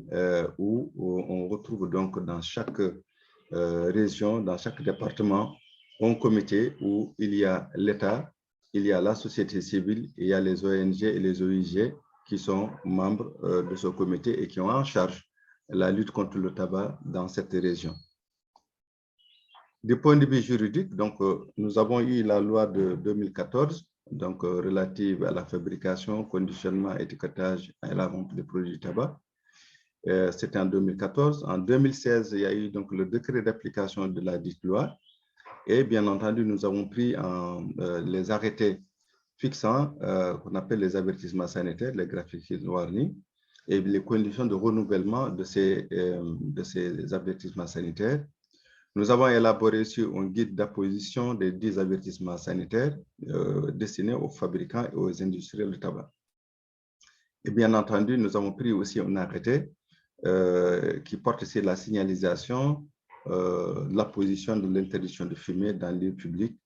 où on retrouve donc dans chaque région, dans chaque département, un comité où il y a l'État, il y a la société civile, il y a les ONG et les OIG qui sont membres de ce comité et qui ont en charge la lutte contre le tabac dans cette région. Du point de vue juridique, donc, nous avons eu la loi de 2014, donc, relative à la fabrication, conditionnement, étiquetage et la vente des produits du tabac. C'était en 2014. En 2016, il y a eu donc, le décret d'application de la dite loi. Et bien entendu, nous avons pris les arrêtés fixant qu'on appelle les avertissements sanitaires, les graphic warnings, et les conditions de renouvellement de ces avertissements sanitaires. Nous avons élaboré aussi un guide d'apposition des 10 avertissements sanitaires destinés aux fabricants et aux industriels de tabac. Et bien entendu, nous avons pris aussi un arrêté qui porte sur la signalisation, l'apposition de l'interdiction de fumer dans les lieux publics,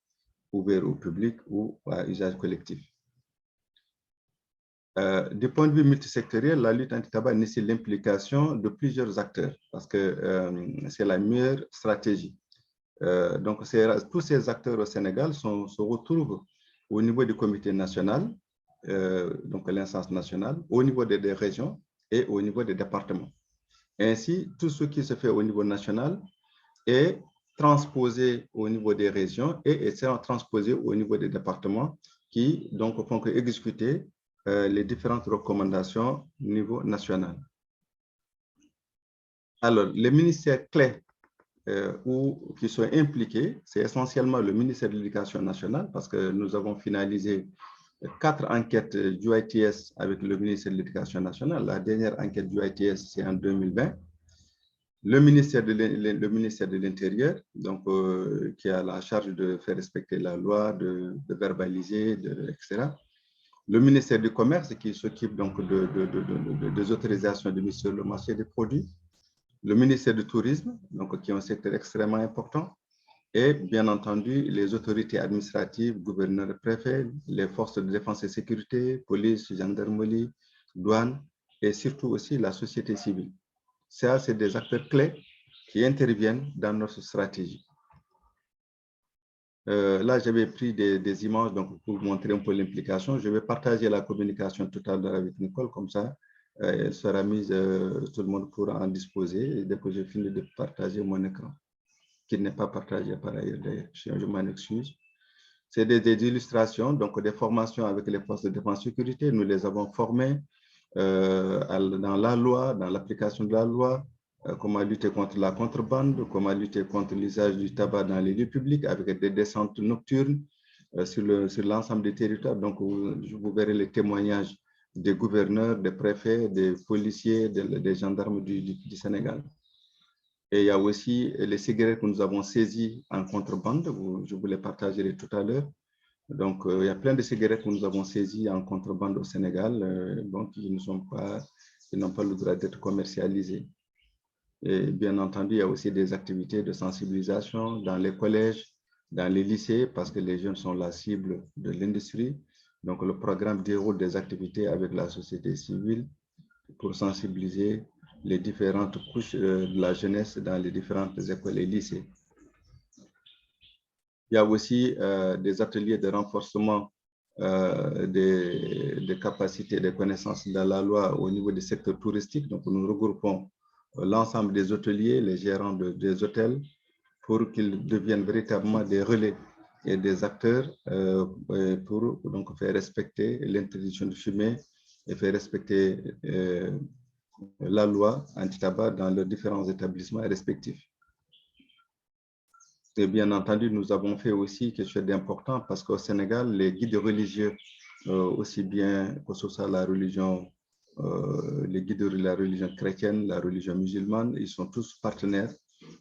ouverts au public ou à usage collectif. Du point de vue multisectoriel, la lutte anti-tabac nécessite l'implication de plusieurs acteurs parce que c'est la meilleure stratégie. Donc, tous ces acteurs au Sénégal se retrouvent au niveau du comité national, donc l'instance nationale, au niveau des régions et au niveau des départements. Ainsi, tout ce qui se fait au niveau national est transposé au niveau des régions et est transposé au niveau des départements qui donc font que exécuter les différentes recommandations au niveau national. Alors, les ministères clés qui sont impliqués, c'est essentiellement le ministère de l'Éducation nationale parce que nous avons finalisé 4 enquêtes du ITS avec le ministère de l'Éducation nationale. La dernière enquête du ITS, c'est en 2020. Le ministère de l'Intérieur, donc qui a la charge de faire respecter la loi, de verbaliser, etc. Le ministère du Commerce qui s'occupe donc des autorisations de mise sur le marché des produits. Le ministère du Tourisme, donc, qui est un secteur extrêmement important. Et bien entendu, les autorités administratives, gouverneurs, préfets, les forces de défense et sécurité, police, gendarmerie, douane et surtout aussi la société civile. Ça, c'est des acteurs clés qui interviennent dans notre stratégie. Là, j'avais pris des images donc, pour vous montrer un peu l'implication. Je vais partager la communication tout à l'heure avec Nicole, comme ça, elle sera mise, tout le monde pourra en disposer. Et dès que j'ai fini de partager mon écran, qui n'est pas partagé par ailleurs, d'ailleurs, je m'en excuse. C'est des illustrations, donc des formations avec les forces de défense et sécurité. Nous les avons formés dans la loi, dans l'application de la loi, comment lutter contre la contrebande, comment lutter contre l'usage du tabac dans les lieux publics avec des descentes nocturnes sur l'ensemble des territoires. Donc, vous verrez les témoignages des gouverneurs, des préfets, des policiers, des gendarmes du Sénégal. Et il y a aussi les cigarettes que nous avons saisies en contrebande, je vous les partagerai tout à l'heure. Donc, il y a plein de cigarettes que nous avons saisies en contrebande au Sénégal, donc ils n'ont pas le droit d'être commercialisées. Et bien entendu, il y a aussi des activités de sensibilisation dans les collèges, dans les lycées, parce que les jeunes sont la cible de l'industrie. Donc, le programme déroule des activités avec la société civile pour sensibiliser les différentes couches de la jeunesse dans les différentes écoles et lycées. Il y a aussi des ateliers de renforcement des capacités et des connaissances dans la loi au niveau du secteur touristique. Donc, nous regroupons l'ensemble des hôteliers, les gérants des hôtels, pour qu'ils deviennent véritablement des relais et des acteurs pour donc faire respecter l'interdiction de fumer et faire respecter la loi anti-tabac dans leurs différents établissements respectifs. Et bien entendu, nous avons fait aussi quelque chose d'important parce qu'au Sénégal, les guides religieux, aussi bien que ce soit la religion, les guides de la religion chrétienne, la religion musulmane, ils sont tous partenaires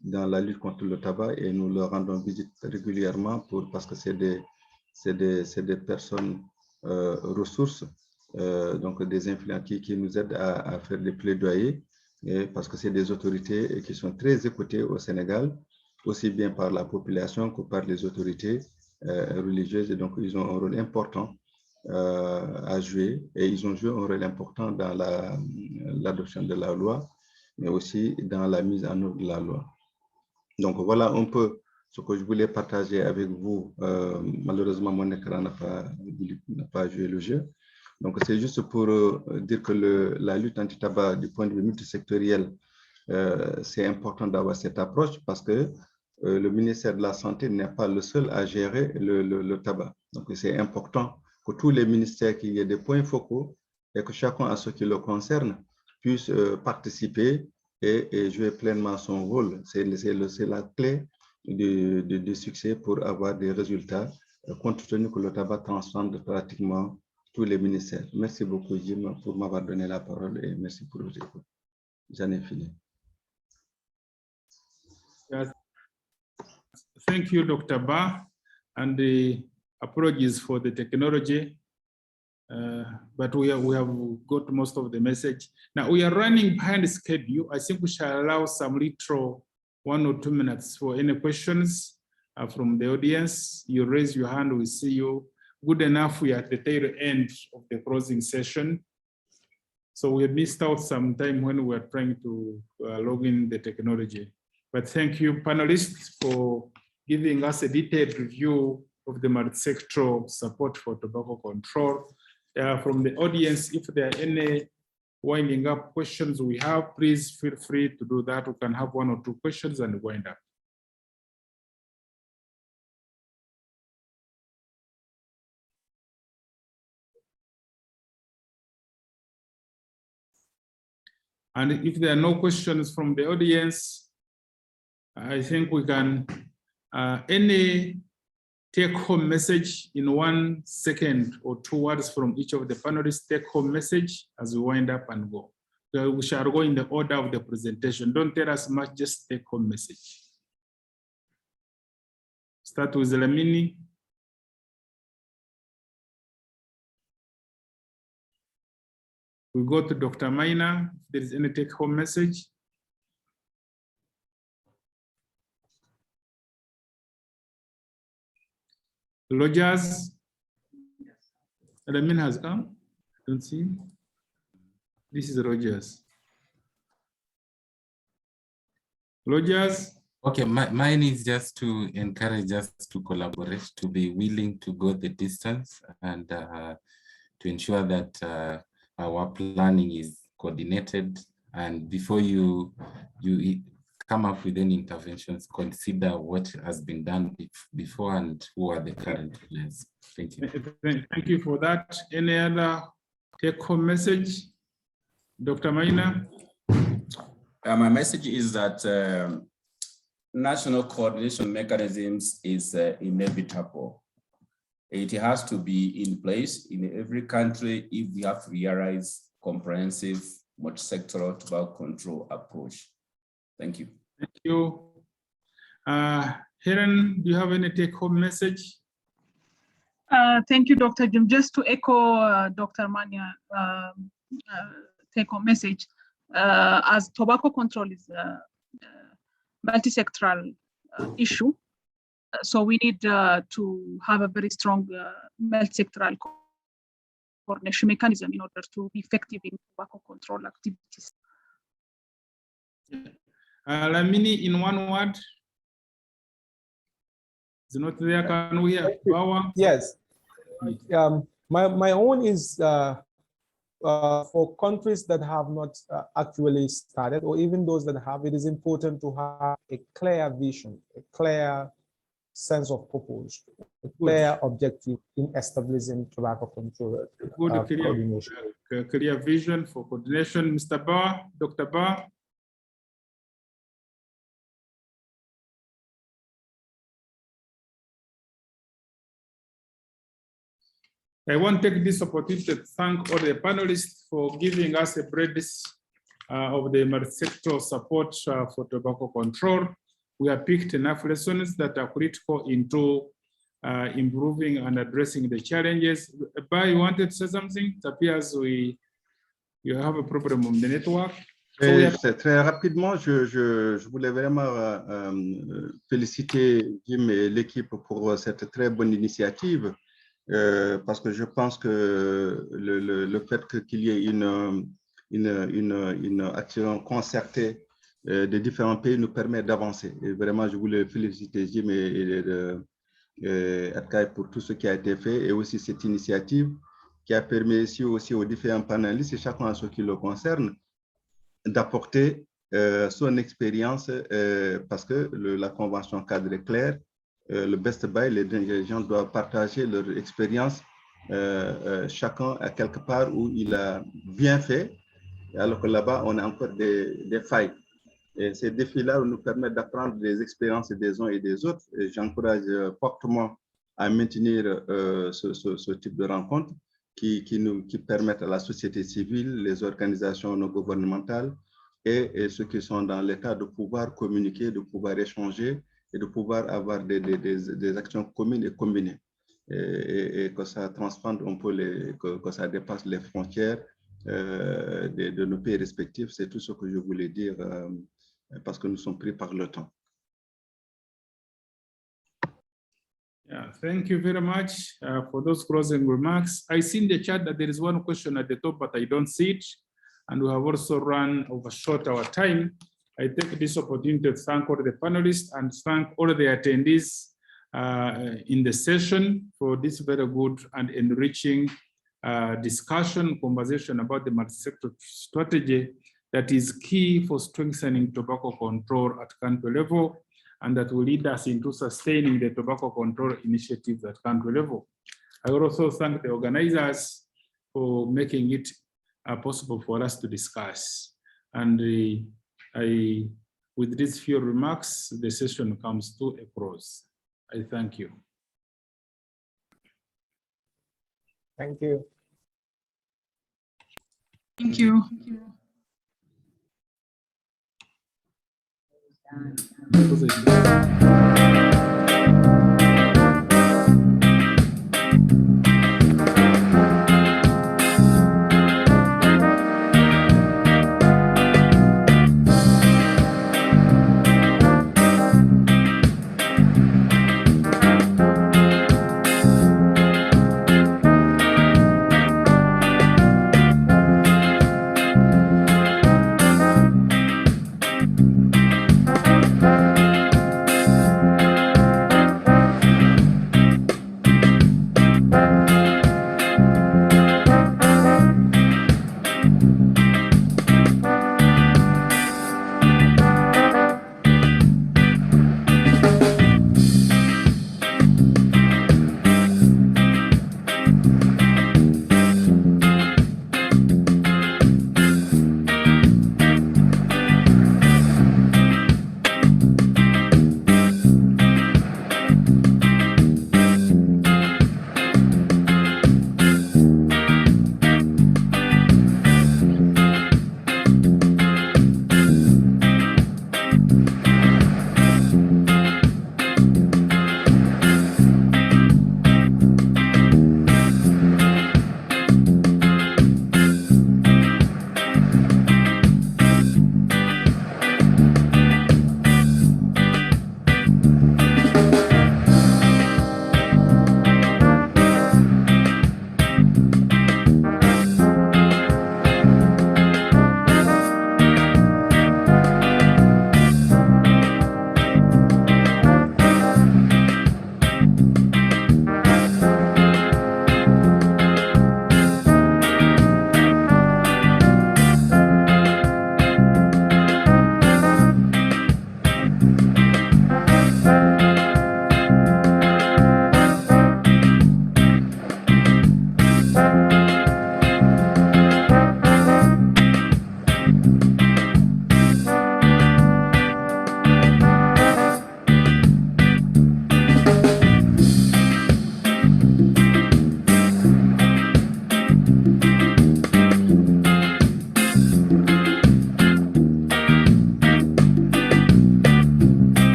dans la lutte contre le tabac et nous leur rendons visite régulièrement parce que c'est des personnes ressources, donc des influents qui nous aident à faire des plaidoyers parce que c'est des autorités qui sont très écoutées au Sénégal, aussi bien par la population que par les autorités religieuses. Et donc, ils ont un rôle important à jouer et ils ont joué un rôle important dans l'adoption de la loi, mais aussi dans la mise en œuvre de la loi. Donc, voilà un peu ce que je voulais partager avec vous. Malheureusement, mon écran n'a pas joué le jeu. Donc, c'est juste pour dire que la lutte anti-tabac du point de vue multisectoriel, c'est important d'avoir cette approche parce que le ministère de la Santé n'est pas le seul à gérer le tabac. Donc, c'est important que tous les ministères, qu'il y ait des points focaux et que chacun, à ce qui le concerne, puisse participer et jouer pleinement son rôle. C'est la clé du succès pour avoir des résultats, compte tenu que le tabac transcende pratiquement tous les ministères. Merci beaucoup, Jim, pour m'avoir donné la parole et merci pour vos écoutes. J'en ai fini. Yes. Thank you, Dr. Ba, and the apologies for the technology, but we have got most of the message. Now we are running behind schedule. I think we shall allow some little 1 or 2 minutes for any questions from the audience. You raise your hand, we see you. Good enough, we are at the tail end of the closing session. So we missed out some time when we were trying to log in the technology. But thank you, panelists, for giving us a detailed review of the multi-sectoral support for tobacco control. From the audience, if there are any winding up questions we have, please feel free to do that. We can have 1 or 2 questions and wind up. And if there are no questions from the audience, I think we can, any take-home message in 1 second or 2 words from each of the panelists, take-home message as we wind up and go. So we shall go in the order of the presentation. Don't tell us much, just take-home message. Start with Lamini. We go to Dr. Maina, if there is any take-home message. Rogers, Lamin has come. Don't see. This is Rogers. Rogers. Okay, mine is just to encourage us to collaborate, to be willing to go the distance and to ensure that our planning is coordinated. And before you come up with any interventions, consider what has been done before and who are the current plans. Thank you. Thank you for that. Any other take-home message? Dr. Maina? My message is that national coordination mechanisms is inevitable. It has to be in place in every country if we have to realize comprehensive multi-sectoral tobacco control approach. Thank you. Thank you. Helen, do you have any take-home message? Thank you, Dr. Jim. Just to echo Dr. Mania take-home message, as tobacco control is a multi-sectoral issue, so we need to have a very strong multi-sectoral coordination mechanism in order to be effective in tobacco control activities. Lamini, in one word. It's not there. Can we have power? Yes. My own is for countries that have not actually started, or even those that have, it is important to have a clear vision, a clear sense of purpose, a clear objective in establishing tobacco control coordination. Clear vision for coordination. Mr. Barr, Dr. Barr. I want to take this opportunity to thank all the panelists for giving us a breadth of the multi-sectoral support for tobacco control. We have picked enough lessons that are critical into improving and addressing the challenges. But you wanted to say something? It appears you have a problem on the network. C'est très rapidement, je voulais vraiment féliciter Jim et l'équipe pour cette très bonne initiative. Parce que je pense que le fait qu'il y ait une action concertée des différents pays nous permet d'avancer. Et vraiment, je voulais féliciter Jim et Atkai pour tout ce qui a été fait et aussi cette initiative qui a permis aussi aux différents panélistes et chacun à ce qui le concerne d'apporter son expérience parce que la convention cadre est claire. Le Best Buy, les gens doivent partager leur expérience, chacun à quelque part où il a bien fait, alors que là-bas, on a encore des failles. Et ces défis-là nous permettent d'apprendre des expériences des uns et des autres. Et j'encourage fortement à maintenir ce type de rencontres qui permettent à la société civile, les organisations non gouvernementales et ceux qui sont dans l'État de pouvoir communiquer, de pouvoir échanger, et de pouvoir avoir des actions communes et combinées et que ça transcende un peu, que ça dépasse les frontières de nos pays respectifs. C'est tout ce que je voulais dire parce que nous sommes pris par le temps. Yeah, thank you very much for those closing remarks. I see in the chat that there is one question at the top, but I don't see it. And we have also overshot our time. I take this opportunity to thank all the panelists and thank all the attendees in the session for this very good and enriching conversation about the multi-sector strategy that is key for strengthening tobacco control at country level and that will lead us into sustaining the tobacco control initiatives at country level. I also thank the organizers for making it possible for us to discuss. And with these few remarks, the session comes to a close. I thank you. Thank you. Thank you. Thank you.